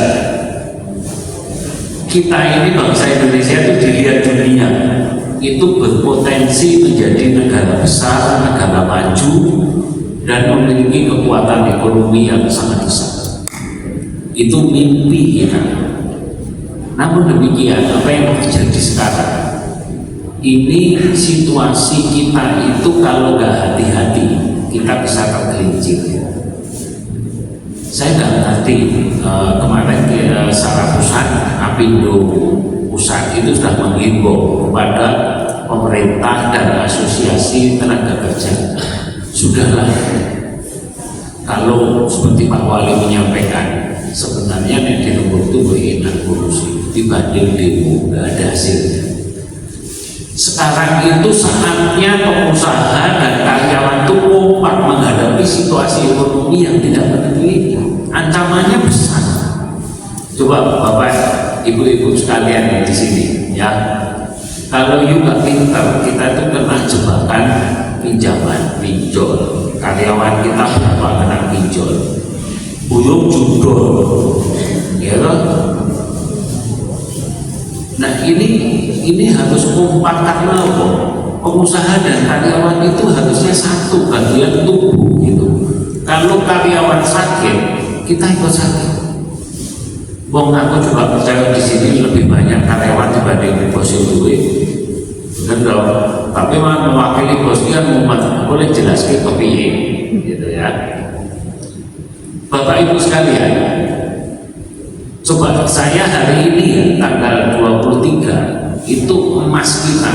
kita ini bangsa Indonesia itu dilihat dunia itu berpotensi menjadi negara besar, negara maju dan memiliki kekuatan ekonomi yang sangat besar. Itu mimpi kita. Namun demikian, apa yang terjadi sekarang ini, situasi kita itu kalau nggak hati-hati kita bisa tergelincir. Saya nggak ngerti, kemarin secara pusat Apindo pusat itu sudah menghimbau kepada pemerintah dan asosiasi tenaga kerja, sudahlah, kalau seperti Pak Wali menyampaikan, sebenarnya yang di lembur itu enak korupsi dibanding demo, nggak ada hasilnya. Sekarang itu saatnya pengusaha dan karyawan itu kompak menghadapi situasi ekonomi yang tidak menentu. Ancamannya besar. Coba Bapak, Ibu-ibu sekalian di sini, ya. Kalau juga pintar, kita itu kena jebakan pinjaman, pinjol. Karyawan kita berapa kena pinjol? Buyung judul, ya loh. Nah ini harus kompak karena apa? Pengusaha dan karyawan itu harusnya satu bagian tubuh gitu. Kalau karyawan sakit, kita ikut sakit. Wong aku juga percaya di sini lebih banyak karyawan dibanding bos itu, benar dong. Tapi mewakili bos kan boleh jelaskan ke piye, gitu ya. Bapak Ibu sekalian, coba saya hari ini tanggal 23 itu emas kita,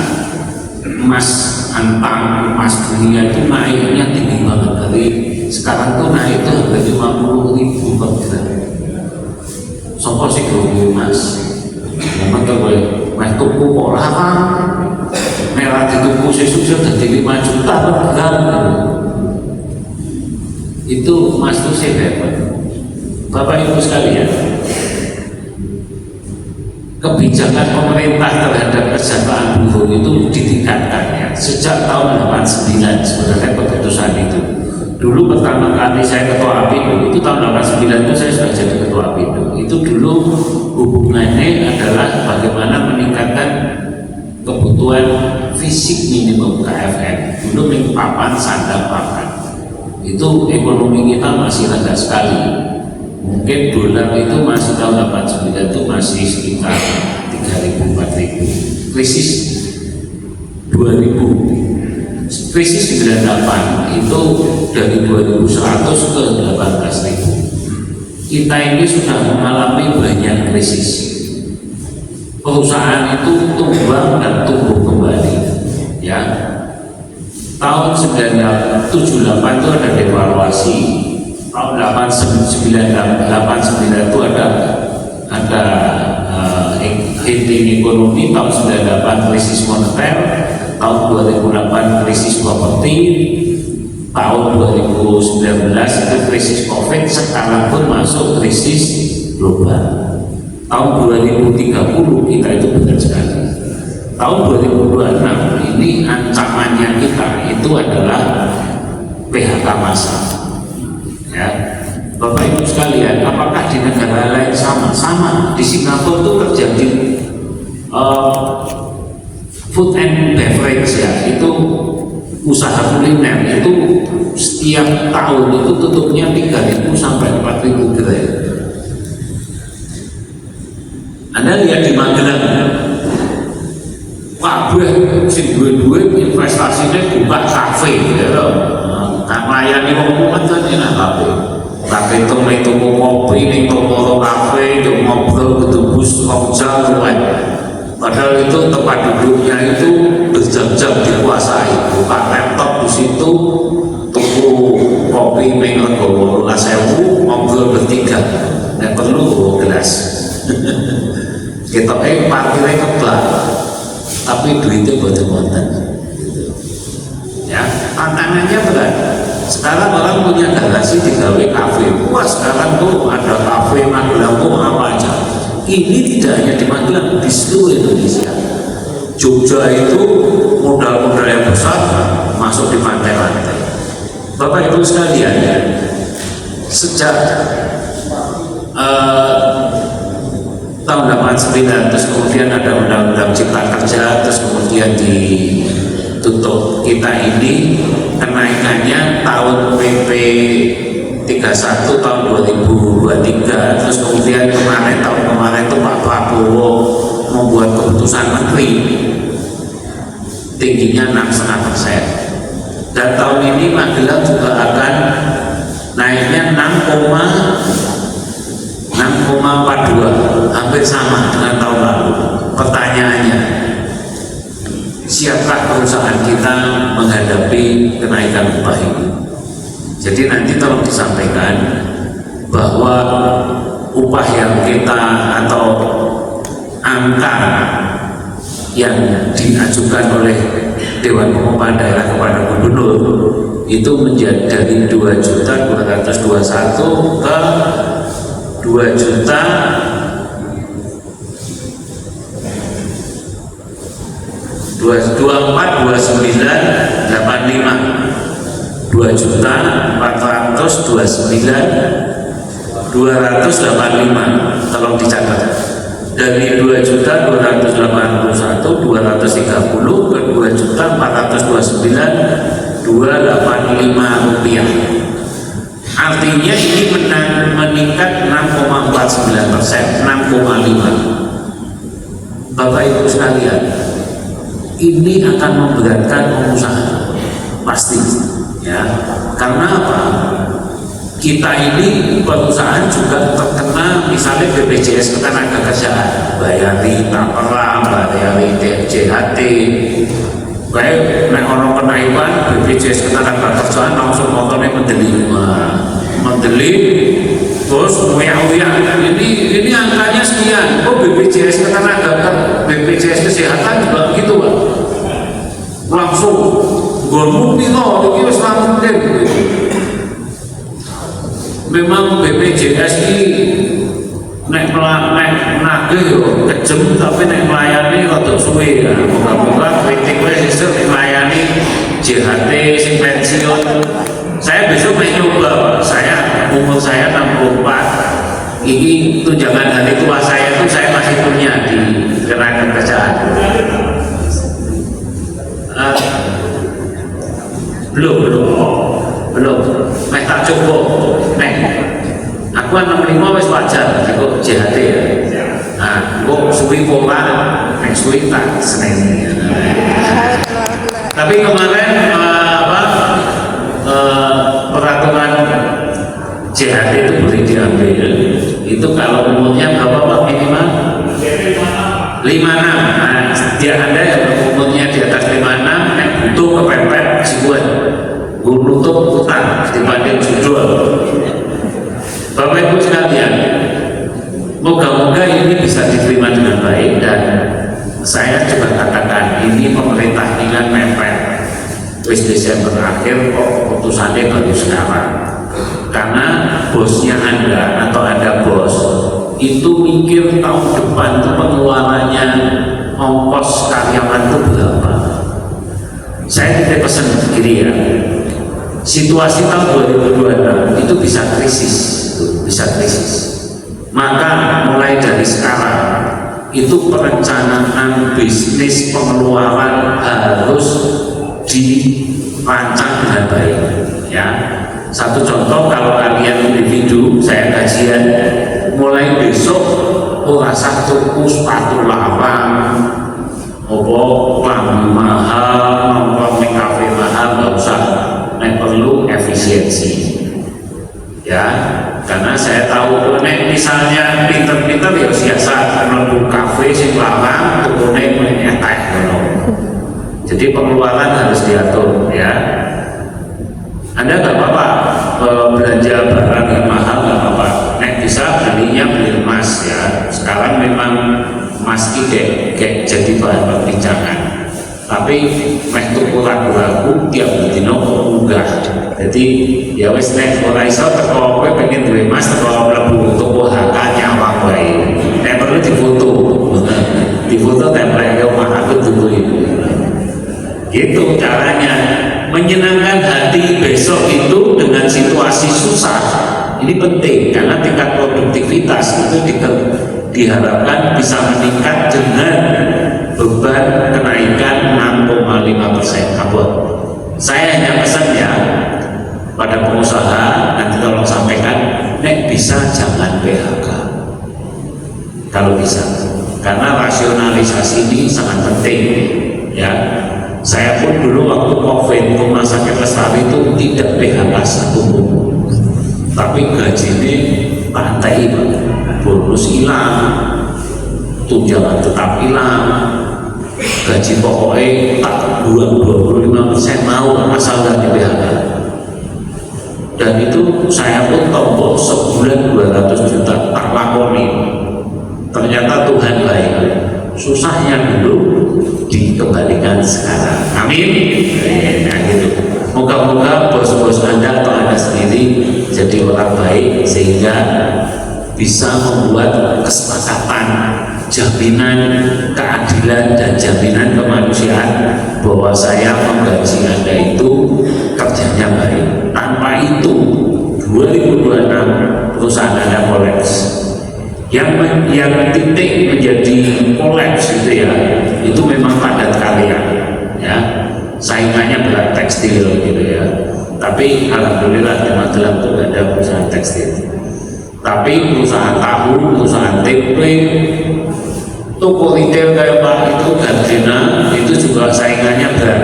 emas antang, emas dunia itu naiknya tinggi banget. Dari sekarang tuh naik itu hampir 50.000 per gram. Sopo sih grogi emas? Memang kalau meh tuku kok larang, merah dituku sesuatu jadi 5 juta per gram. Itu emas itu saya Bapak Ibu sekalian, kebijakan pemerintah terhadap kesejahteraan buruh itu ditingkatkan ya. Sejak tahun 89 sebenarnya keputusan itu. Dulu pertama kali saya ketua Apindo itu tahun 89 itu saya sudah jadi ketua Apindo. Itu dulu hubungannya adalah bagaimana meningkatkan kebutuhan fisik minimum KFN. Dulu papan sandang papan. Itu ekonomi kita masih rendah sekali. Mungkin dolar itu masih tahun 89 itu masih sekitar 3.000-4.000. Krisis 2000, krisis 98 itu dari 2.100 ke 18.000. Kita ini sudah mengalami banyak krisis. Perusahaan itu tumbang dan tumbuh kembali, ya. Tahun 1978 itu ada devaluasi. Tahun 89 itu ada hitting ekonomi. Tahun 98 krisis moneter. Tahun 2008 krisis properti. Tahun 2019 itu krisis COVID. Sekarang pun masuk krisis global. Tahun 2030 kita itu benar sekali. Tahun 2026 ini ancamannya kita itu adalah PHK massal. Ya, Bapak Ibu sekalian, apakah di negara lain sama? Sama. Di Singapura itu terjadi food and beverage ya, itu usaha kuliner itu setiap tahun itu tutupnya 3.000 sampai 4.000 gerai. Anda lihat di Magelang, kabeh sing duwe-duwe investasinya buka kafe ya lho. Kan layani wong kan enak kafe. Kafe itu kopi ning toko kafe, itu ngobrol ketebus kokjal luwih. Padahal itu tempat duduknya itu berjam-jam dikuasai. Buka laptop di situ, tuku kopi ning rego 18.000, ngobrol bertiga. Nek perlu gelas. Kita parkirnya keblak. Tapi duitnya boten-boten gitu. Ya, tantangannya berat. Sekarang orang punya garasi digawe kafe. Wah, sekarang tuh ada kafe Magelang apa aja. Ini tidak hanya di Magelang, di seluruh Indonesia. Jogja itu modal-modal yang besar masuk di pantai-pantai. Bapak Ibu sekalian, sejak tahun 89 terus kemudian ada undang-undang cipta kerja, terus kemudian ditutup. Kita ini kenaikannya tahun PP 31 tahun 2023, terus kemudian tahun kemarin itu Pak Prabowo membuat keputusan menteri tingginya 6,5%, dan tahun ini Magelang juga akan naiknya 6,42, hampir sama dengan tahun lalu. Pertanyaannya, siapkah perusahaan kita menghadapi kenaikan upah ini? Jadi nanti tolong disampaikan bahwa upah yang kita atau angka yang diajukan oleh Dewan Pengupahan Daerah kepada Gubernur itu menjadi dari 2.221 ke 2.42985, 2.429.285, tolong dicatat, dari 2.281.230 ke 2.429.285 rupiah. Artinya ini meningkat 6,49%, 6,5. Bapak Ibu sekalian, ini akan memberatkan pengusaha pasti, ya. Karena apa? Kita ini perusahaan juga terkena misalnya BPJS Ketenagakerjaan, bayari tapera, bayari JHT. Kayak nek ono kenaikan BPJS Ketenagakerjaan langsung motornya mendeli, terus uyak-uyak, ini angkanya sekian. Oh, BPJS Ketenagakerjaan, BPJS Kesehatan juga begitu, Pak. Langsung gonmu piro iki wis langsung deh. Memang BPJS ini nek nagih yo kejem, tapi nek melayani rada suwe ya. Moga-moga kritik wis sesuk melayani JHT sing pensiun. Saya besok mau nyoba, umur saya 64. Ini tunjangan hari tua saya itu saya masih punya di Ketenagakerjaan. Belum, tak cukup. Aku 65 wis wajar, kok JHT ya. Nah, kok suwi pola, suwi tak seneng. Tapi kemarin peraturan JHT itu boleh diambil. Itu kalau umurnya berapa Pak minimal? 56. Nah, dia ada yang umurnya di atas 56, butuh kepepet jibuan. Nutup utang dibanding judul. Bapak Ibu sekalian, moga-moga ini bisa diterima dengan baik, dan saya juga katakan ini pemerintah ini kan mepet. Wis Desember akhir kok keputusannya baru sekarang. Karena bosnya Anda atau Anda bos itu mikir tahun depan itu pengeluarannya ongkos karyawan itu berapa. Saya titip pesan begini ya. Situasi tahun 2026 itu bisa krisis, maka mulai dari sekarang itu perencanaan bisnis pengeluaran harus dirancang dengan baik, ya. Satu contoh, kalau kalian individu, saya kajian mulai besok rasa tuku sepatu larang, klambi mahal, nongkrong di kafe mahal, nggak usah. Nek perlu efisiensi, ya, karena saya tahu nek misalnya pinter-pinter ya biasa menunggu kafe sing larang tukune menyetek ngono. Jadi pengeluaran harus diatur, ya. Anda nggak apa-apa belanja barang yang mahal, nggak apa-apa. Nek bisa belinya beli emas, ya. Sekarang memang emas ini kayak jadi bahan perbincangan. Tapi meh tuku ragu-ragu tiap dino munggah. Jadi ya wis nek ora iso teko kowe pengen duwe emas teko mlebu tuku HK nyawang wae. Nek perlu difoto. Difoto template omah aku tuku itu. Gitu caranya menyenangkan hati besok itu dengan situasi susah. Ini penting karena tingkat produktivitas itu diharapkan bisa meningkat dengan beban kenaikan 6,5% kabut. Saya hanya pesan ya pada pengusaha, nanti tolong sampaikan sosialisasi ini sangat penting ya. Saya pun dulu waktu COVID rumah sakit Lestari itu tidak PHK satupun, tapi gajinya pantai, bonus hilang, tunjangan tetap hilang, gaji pokoknya tak 25% mau asal dari PHK. Dan itu saya pun tombol sebulan 200 juta tak lakoni. Ternyata Tuhan baik, susahnya dulu dikembalikan sekarang. Amin. Nah gitu. Moga-moga bos-bos Anda atau Anda sendiri jadi orang baik sehingga bisa membuat kesepakatan, jaminan keadilan dan jaminan kemanusiaan bahwa saya menggaji Anda itu kerjanya baik. Tanpa itu 2026 perusahaan Anda kolaps. Yang titik menjadi kolaps itu ya, itu memang padat karya ya, saingannya berat tekstil gitu ya. Tapi alhamdulillah di Magelang itu ada perusahaan tekstil. Tapi perusahaan tahu, perusahaan tempe, toko retail kayak Pak itu Gardena itu juga saingannya berat.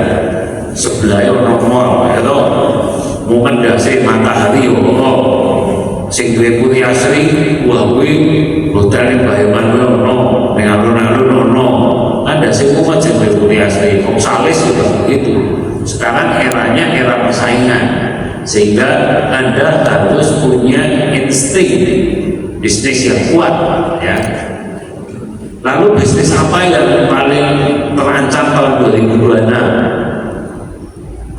Sebelahnya orang mall, ya toh, mau mendasih Matahari, sing duwe Putri Asri, wah kuwi hotel Bayaman ono, ning alun-alun ono. Ada sing mau jenenge Putri Asri, Om Salis juga begitu. Sekarang eranya era persaingan, sehingga Anda harus punya insting bisnis yang kuat ya. Lalu bisnis apa yang paling terancam tahun 2026?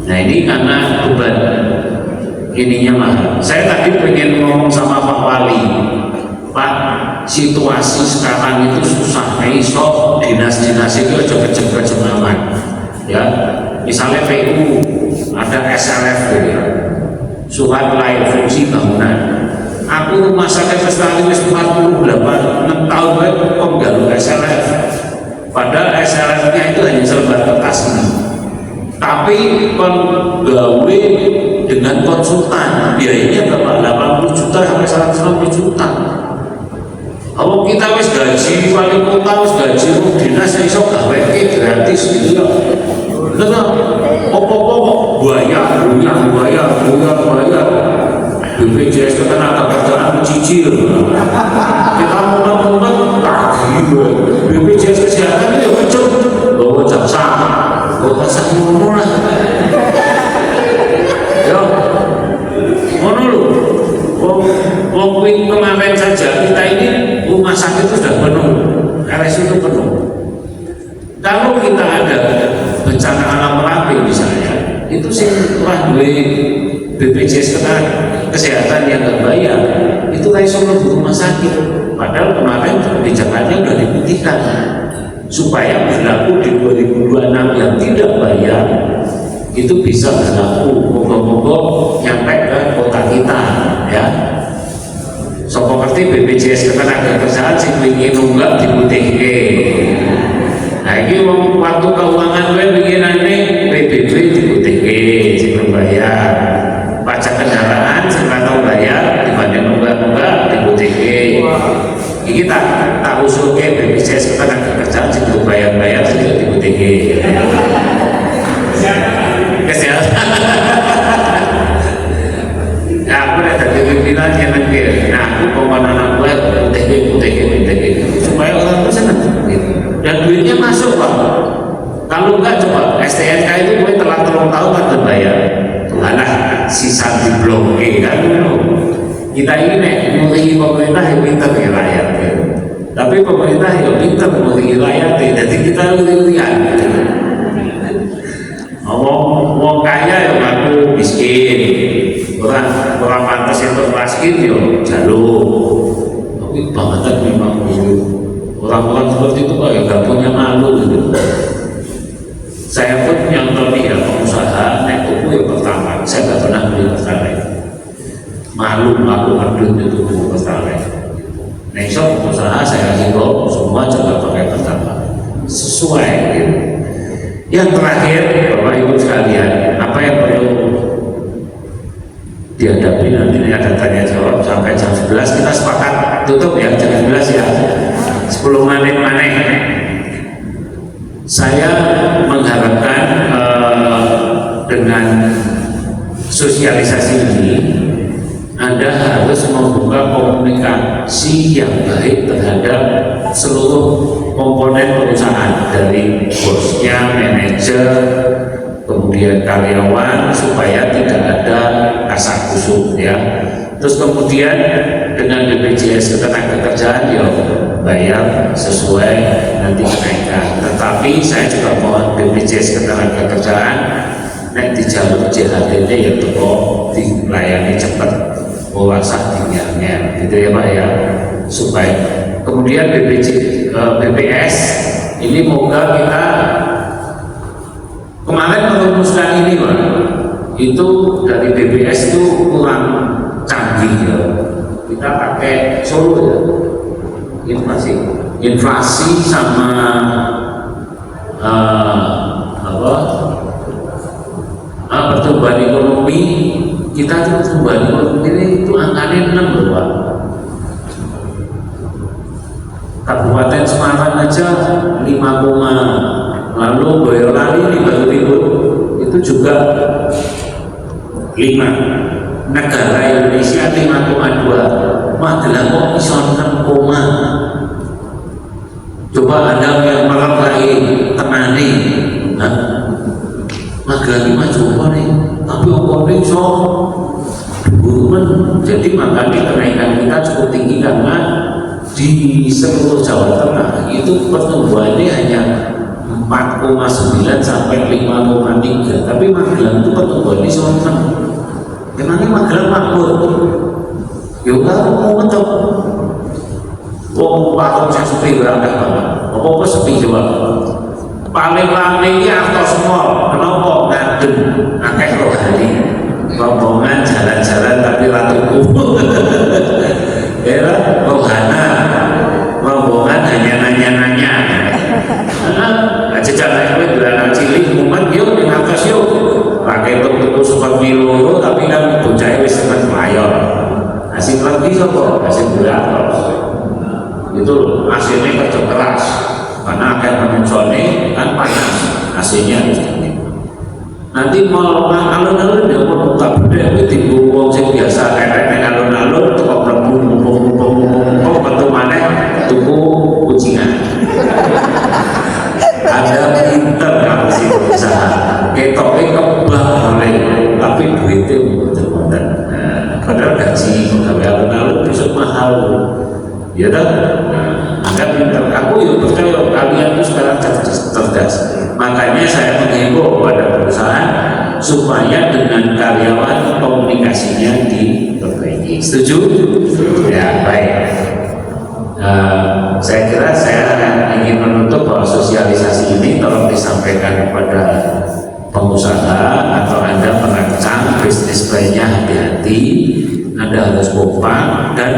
Nah ini karena beban ininya mah. Saya tadi pengen ngomong sama Pak Wali, Pak, situasi sekarang itu susah. Iso dinas-dinas itu aja kecem-kecem aman ya. Misalnya PU ada SLF gitu ya, surat layak fungsi bangunan. Aku rumah sakit Lestari wis 48 tahun kok nggalu SLF, padahal SLF-nya itu hanya selembar kertas ini. Tapi penggawe dengan konsultan biayanya berapa? 80 juta sampai 150 juta. Kalau kita wis gaji wali kota, wis gaji dinas, iso gawe gratis gitu ya. Bener, opo-opo bayar. BPJS ketenaga kerjaan mencicil. Kita mumet-mumet tagih. BPJS kesehatan itu kecil, bawa jaksa. Bawa sakit lah. Ya, ngono lho. Wong kemarin saja kita ini rumah sakit itu sudah penuh, RS itu penuh. Kalau kita ada bencana alam Merapi misalnya, itu sih orang BPJS kesehatan yang nggak bayar, itu kayak solo di rumah sakit. Padahal kemarin kebijakannya sudah diputihkan supaya berlaku di 2026 yang tidak bayar itu bisa berlaku. Moga-moga nyampe ke kota kita ya. Sopo ngerti BPJS ketenaga kerjaan sing wingi nunggak diputihke. Nah ini waktu keuangan gue bikinannya PBB diputihke sing bayar. Pajak kendaraan sing tahu bayar dibanding nunggak diputihke. Iki tak usulke BPJS ketenaga kerjaan sing bayar sing diputihke. Kesehatan. Ya aku udah tadi pimpinan yang nanti. Nah aku komandan anak gue putih supaya orang itu senang dan duitnya masuk Pak. Kalau enggak coba STNK itu gue telah 3 tahun kan terbayar. Alah sisa di blok E kan kita ini memiliki pemerintah yang pintar ya rakyat ya. Tapi pemerintah yang pintar memiliki rakyat ya. Jadi kita lihat Ngomong kaya yang aku miskin, orang pantas itu miskin yo jalur. Tapi banget memang orang-orang seperti itu kok nggak punya malu gitu. Saya pun yang tadi ya pengusaha naik tuku yang pertama, saya nggak pernah beli pertalite. Malu aku ngambil itu tuku pertalite. Nah, pengusaha saya himbau semua juga pakai pertama sesuai gitu. Yang terakhir, Bapak Ibu sekalian, apa yang perlu dihadapi nanti ini ada tanya jawab sampai jam 11 kita sepakat tutup ya jam 11 ya 10 menit. Saya mengharapkan dengan sosialisasi ini Anda harus membuka komunikasi yang baik terhadap seluruh komponen perusahaan, dari bosnya, manajer, kemudian karyawan, supaya tidak ada kasak kusuk ya. Terus kemudian dengan BPJS Ketenagakerjaan ya bayar sesuai nanti kenaikan. Tetapi saya juga mohon BPJS Ketenagakerjaan nek di jalur JHT ya teko dilayani cepat, ora sah dinyangnya gitu ya Pak ya, supaya kemudian BPS ini moga kita kemarin merumuskan ini Pak, itu dari BPS itu kurang canggih ya, kita pakai Solo ya, inflasi sama pertumbuhan ekonomi kita itu pertumbuhan ekonomi itu angkanya 6 loh Pak. Kabupaten Semarang aja 5, lalu Boyolali di Batu Timur itu juga 5, negara Indonesia 5,2, Magelang kok bisa 6, coba Anda yang malam lagi tenani, Magelang ini coba nih, tapi opornya so jadi makanya kenaikan kita cukup tinggi karena di seluruh Jawa Tengah itu pertumbuhannya hanya 4,9 sampai 5,3, tapi Magelang itu pertumbuhannya cuma 6. Emangnya Magelang makmur? Ya udah mau mentok. Wong patung saya sepi berangkat banget. Apa sepi coba? Paling rame ini Artos Mall. Kenapa? Ngadem, akeh rohani. Rombongan jalan-jalan tapi ratuku. Era rohana, rombongan hanya nanya-nanya. Jejak naik bulanan cilik, kuman yuk di atas yuk. Pakai tuku seperti loro, tapi kan bocah wis seneng mayor. Asing lagi sopo, asing bulanan. Itu AC-nya kerja keras, karena akan menunjukkan kan panas AC-nya. Nanti mau alun-alun dia mau buka bedek di wong sing biasa nek alun-alun tukang mumpung pertumane tuku kucingan. Ada pinter kamu sih usaha ketoknya kebah boleh, tapi duitnya muter-muter. Padahal gaji pegawai alun-alun besok mahal ya kan? Anda pinter, aku ya percaya kalian itu sekarang cerdas. Makanya saya menghimbau kepada perusahaan supaya dengan karyawan komunikasinya diperbaiki. Setuju? Ya, baik. Saya kira saya ingin menutup bahwa sosialisasi ini tolong disampaikan kepada pengusaha atau Anda perancang bisnis plannya, hati-hati. Anda harus kompak dan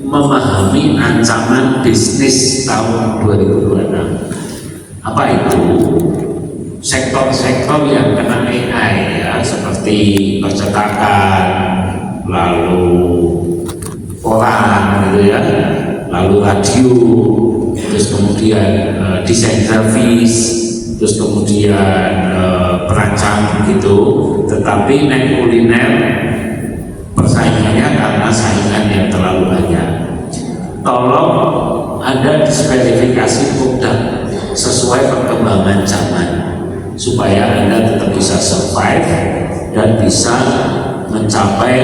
memahami ancaman bisnis tahun 2026. Apa itu? Sektor-sektor yang kena AI ya, seperti percetakan, lalu koran gitu ya, lalu radio, terus kemudian desain grafis, terus kemudian perancang gitu. Tetapi naik kuliner persaingannya karena saingan yang terlalu banyak. Tolong ada dispesifikasi produk sesuai perkembangan zaman supaya Anda tetap bisa survive dan bisa mencapai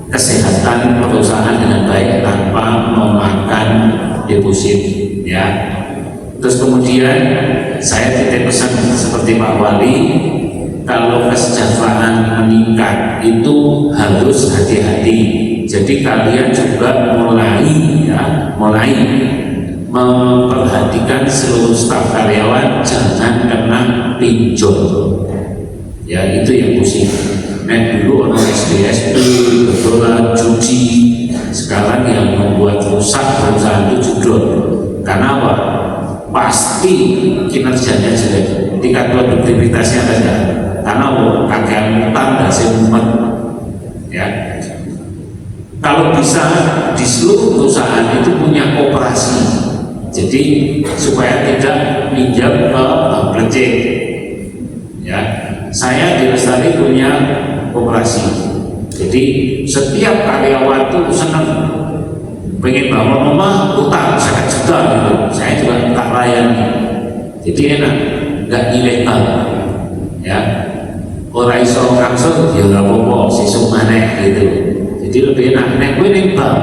kesehatan perusahaan dengan baik tanpa memakan deposit ya. Terus kemudian saya titip pesan seperti Pak Wali, kalau kesejahteraan meningkat itu harus hati-hati. Jadi kalian juga mulai memperhatikan seluruh staf karyawan jangan kena pinjol. Ya itu yang pusing. Nek dulu orang SDSP, betulan, cuci. Sekarang yang membuat rusak perusahaan itu judul. Karena apa? Pasti kinerjanya jelek, tingkat produktivitasnya rendah. Karena kakean utang dan semuanya. Ya. Kalau bisa di seluruh perusahaan itu punya koperasi Jadi supaya tidak pinjam ke Glecek. Ya, saya di Lestari punya koperasi. Jadi setiap karyawan tuh senang pengen bangun rumah utang 1 juta gitu. Saya juga tak layani. Jadi enak, nggak ilegal. Ya, orang iso ngangsur ya ora apa-apa, sesuk maneh gitu. Jadi lebih enak. Nek kowe ning bank,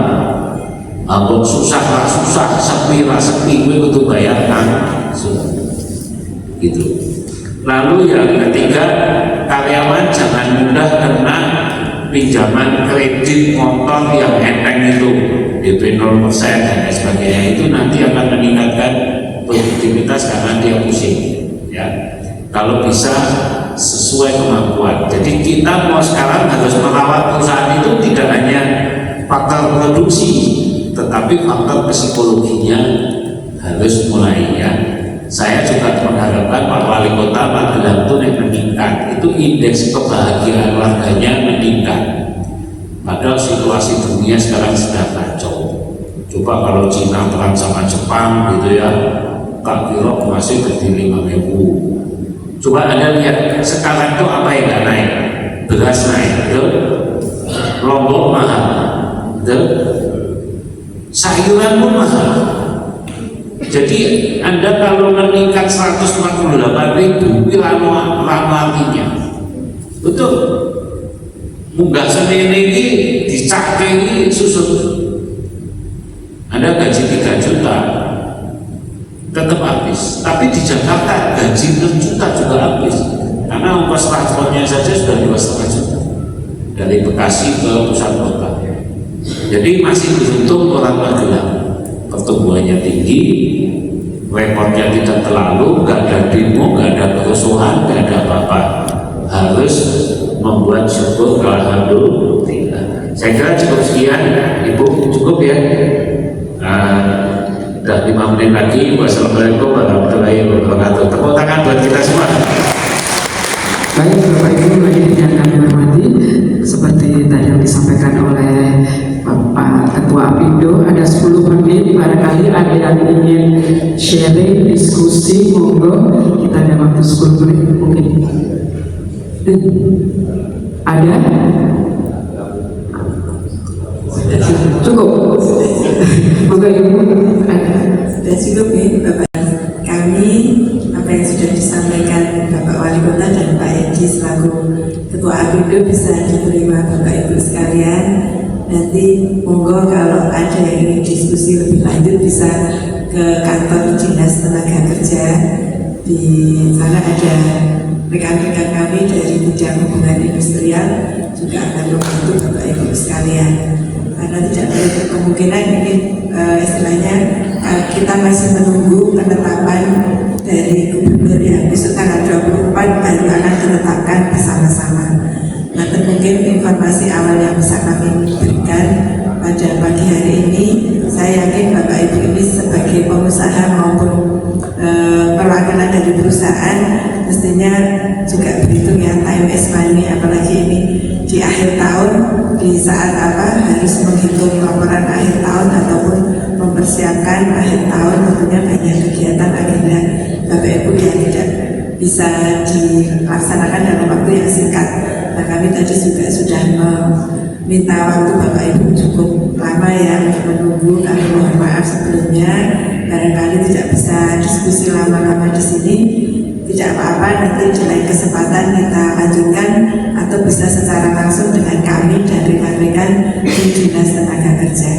ampun susah lah susah, sepi lah sepi, kowe kudu bayar gitu. Lalu yang ketiga, karyawan jangan mudah kena pinjaman kredit motor yang enteng itu, DP 0% dan lain sebagainya. Itu nanti akan meningkatkan produktivitas karena dia pusing. Ya, kalau bisa sesuai kemampuan. Jadi kita mau sekarang harus merawat perusahaan itu tidak hanya faktor produksi, tetapi faktor psikologinya harus mulai ya. Saya juga mengharapkan Pak Wali Kota Magelang itu meningkat, itu indeks kebahagiaan warganya meningkat. Padahal situasi dunia sekarang sedang kacau. Coba kalau Cina perang sama Jepang gitu ya, Kak Kiro masih jadi 5.000. Coba Anda lihat sekarang itu apa yang nggak naik? Beras naik, betul? Lombok mahal, betul? Sayuran pun mahal. Jadi Anda kalau meningkat 148.000 itu artinya betul. Munggah Senin ini dicak ini susut. Anda gaji 3 juta tetap habis, tapi di Jakarta gaji 6 juta juga habis karena ongkos transportnya saja sudah 2,5 juta dari Bekasi ke pusat kota. Jadi masih beruntung orang Magelang, pertumbuhannya tinggi, reportnya tidak terlalu, nggak ada demo, nggak ada kerusuhan, nggak ada apa-apa. Harus membuat syukur alhamdulillah. Saya kira cukup sekian, Ibu, cukup ya. Udah 5 menit lagi. Wassalamualaikum warahmatullahi wabarakatuh. Tepuk tangan buat kita semua. Baik Bapak Ibu yang kami hormati, seperti tadi yang disampaikan oleh Bapak Ketua Apindo, ada 10 menit, barangkali ada yang ingin sharing, diskusi, monggo, kita ada waktu 10 menit mungkin. Ada? Cukup? Monggo Ibu. Sudah cukup ya Bapak. Kami apa yang sudah disampaikan Bapak Wali Kota dan Pak Edi selaku Ketua Apindo bisa diterima Bapak Ibu sekalian. Nanti monggo kalau ada yang ingin diskusi lebih lanjut bisa ke kantor Dinas Tenaga Kerja. Di sana ada rekan-rekan kami dari bidang hubungan industrial juga akan membantu Bapak Ibu sekalian. Karena tidak ada kemungkinan ini istilahnya kita masih menunggu penetapan dari gubernur yang besok tanggal 24 baru akan ditetapkan bersama-sama. Nah, mungkin informasi awal yang bisa kami berikan pada pagi hari ini, saya yakin Bapak Ibu ini sebagai pengusaha maupun perwakilan dari perusahaan mestinya juga berhitung ya, time is money, apalagi ini di akhir tahun, di saat harus menghitung laporan akhir tahun ataupun mempersiapkan akhir tahun, tentunya banyak kegiatan agenda Bapak Ibu yang tidak bisa dilaksanakan dalam waktu yang singkat. Nah, kami tadi juga sudah meminta waktu Bapak Ibu cukup lama ya untuk menunggu. Kami mohon maaf sebelumnya, barangkali tidak bisa diskusi lama-lama di sini. Tidak apa-apa, nanti di lain kesempatan kita lanjutkan atau bisa secara langsung dengan kami dan rekan-rekan di Dinas Tenaga Kerja.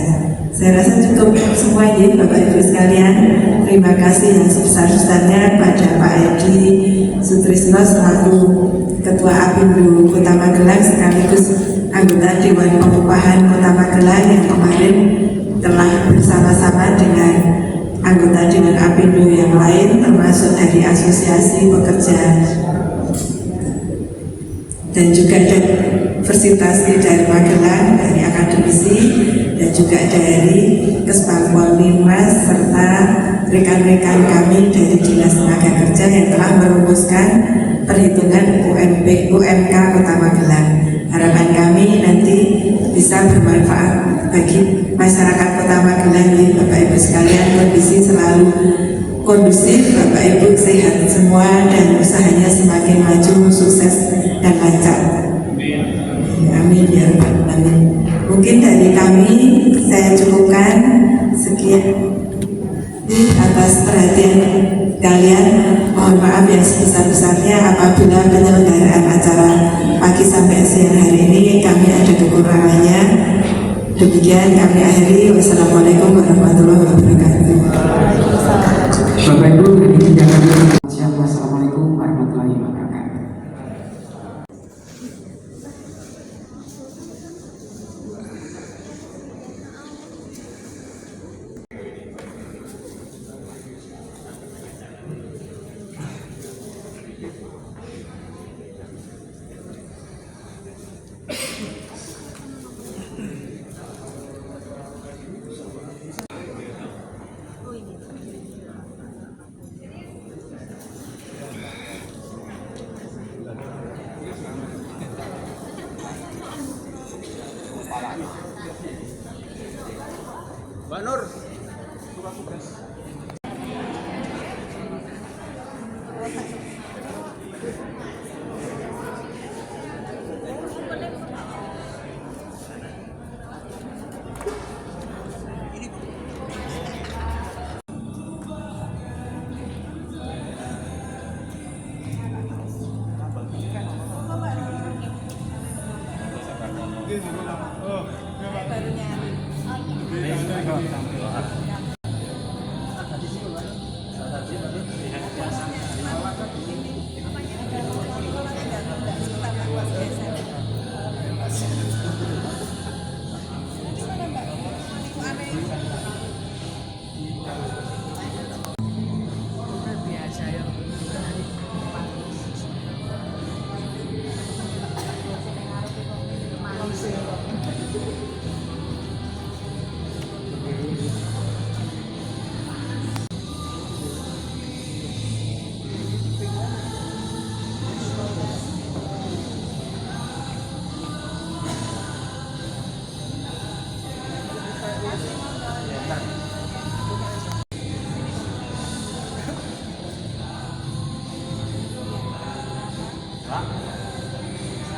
Saya rasa cukup semuanya Bapak Ibu sekalian. Terima kasih yang sebesar-besarnya pada Pak Edi Sutrisno selaku Ketua Apindo Kota Magelang sekaligus anggota Dewan Pengupahan Kota Magelang yang kemarin telah bersama-sama dengan anggota Dewan Apindo yang lain termasuk dari Asosiasi Pekerja dan juga dari Universitas dari Magelang, dari akademisi dan juga dari Kesbangpol Linmas serta rekan-rekan kami dari Dinas Tenaga Kerja yang telah merumuskan perhitungan UMK Kota Magelang. Harapan kami nanti bisa bermanfaat bagi masyarakat Kota Magelang. Bapak Ibu sekalian, kondisi selalu kondusif, Bapak Ibu sehat semua dan usahanya semakin maju, sukses dan lancar. Amin ya Rabbal Alamin. Mungkin dari kami saya cukupkan sekian atas perhatian kalian. Mohon maaf yang sebesar-besarnya apabila penyelenggaraan acara pagi sampai siang hari ini kami ada kekurangannya. Demikian kami akhiri. Wassalamualaikum warahmatullahi wabarakatuh. Bapak Ibu, demikian kami. Wassalamualaikum warahmatullahi wabarakatuh. Mbak Nur.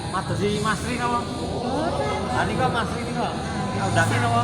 Matur si Masri napa? Ah nika Masri nika. Undake napa?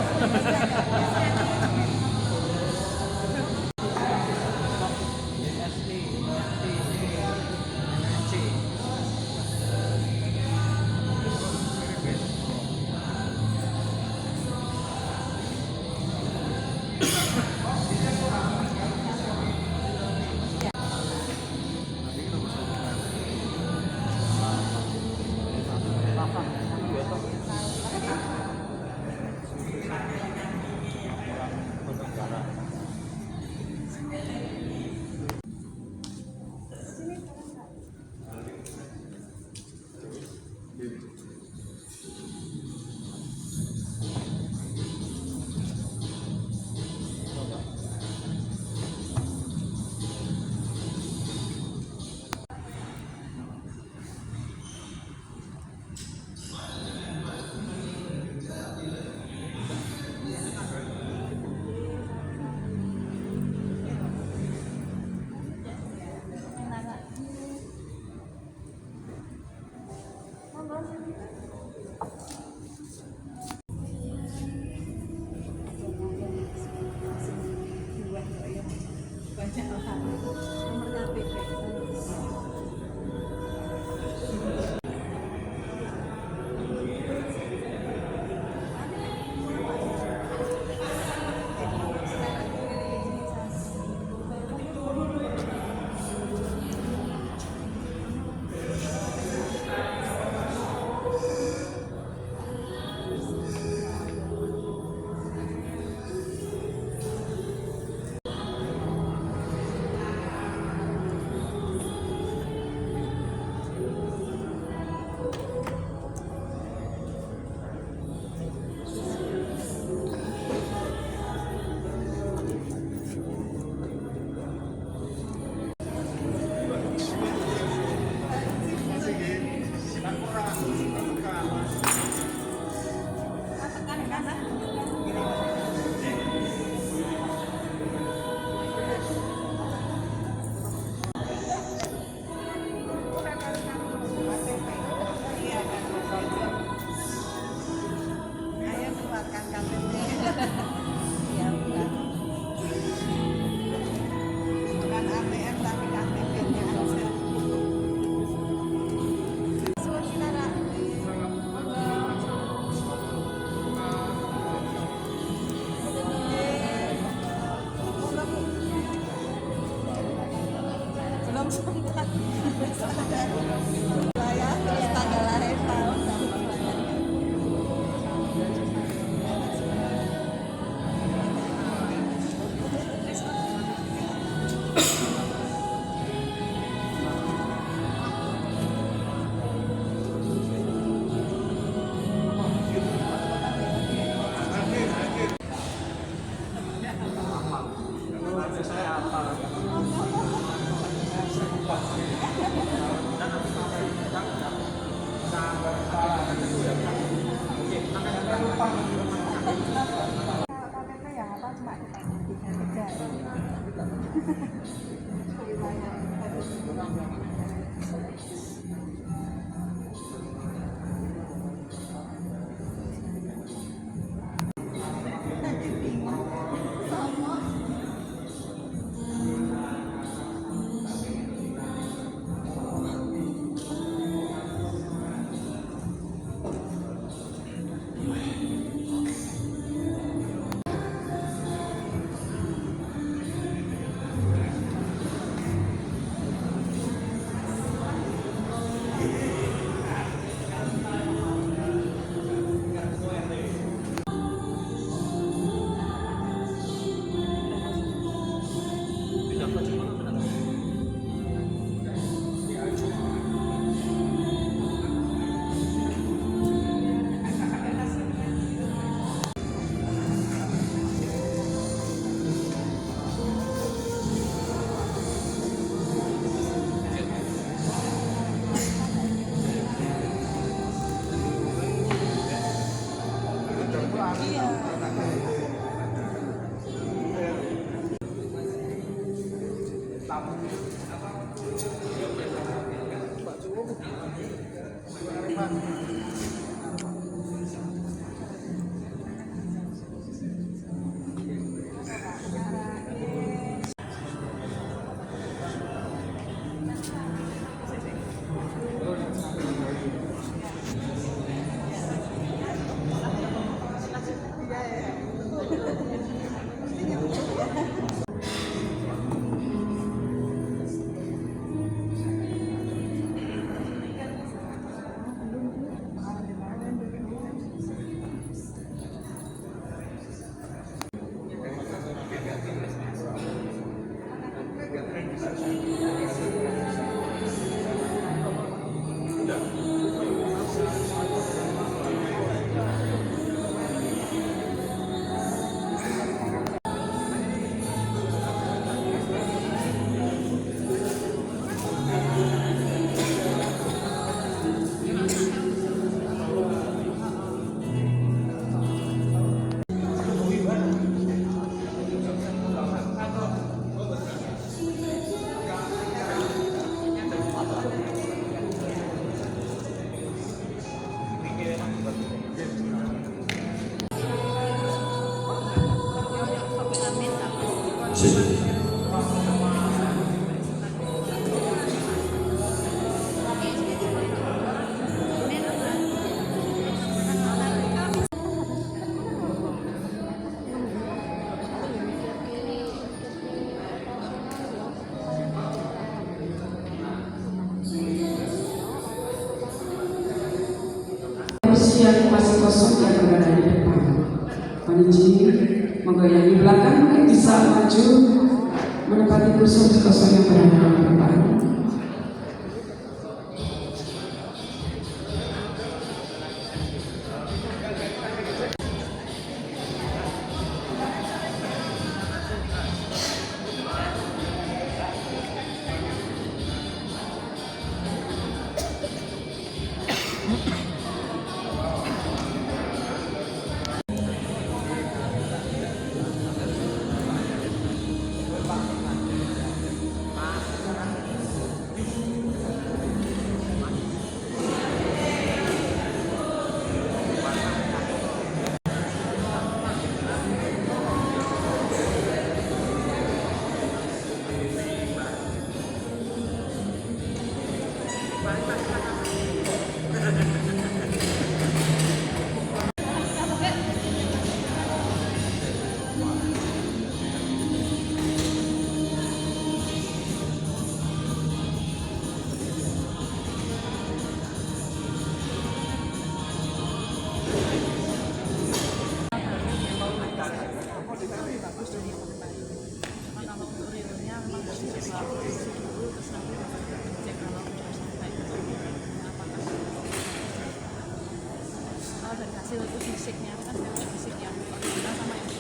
Kursi yang masih kosong yang berada di depan. Panji, monggo yang di belakang mungkin bisa maju menempati kursi kosong yang berada di depan. hasil itu fisiknya kan fisiknya sama yang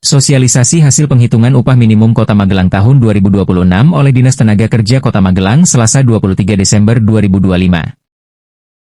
Sosialisasi hasil penghitungan upah minimum Kota Magelang tahun 2026 oleh Dinas Tenaga Kerja Kota Magelang Selasa 23 Desember 2025.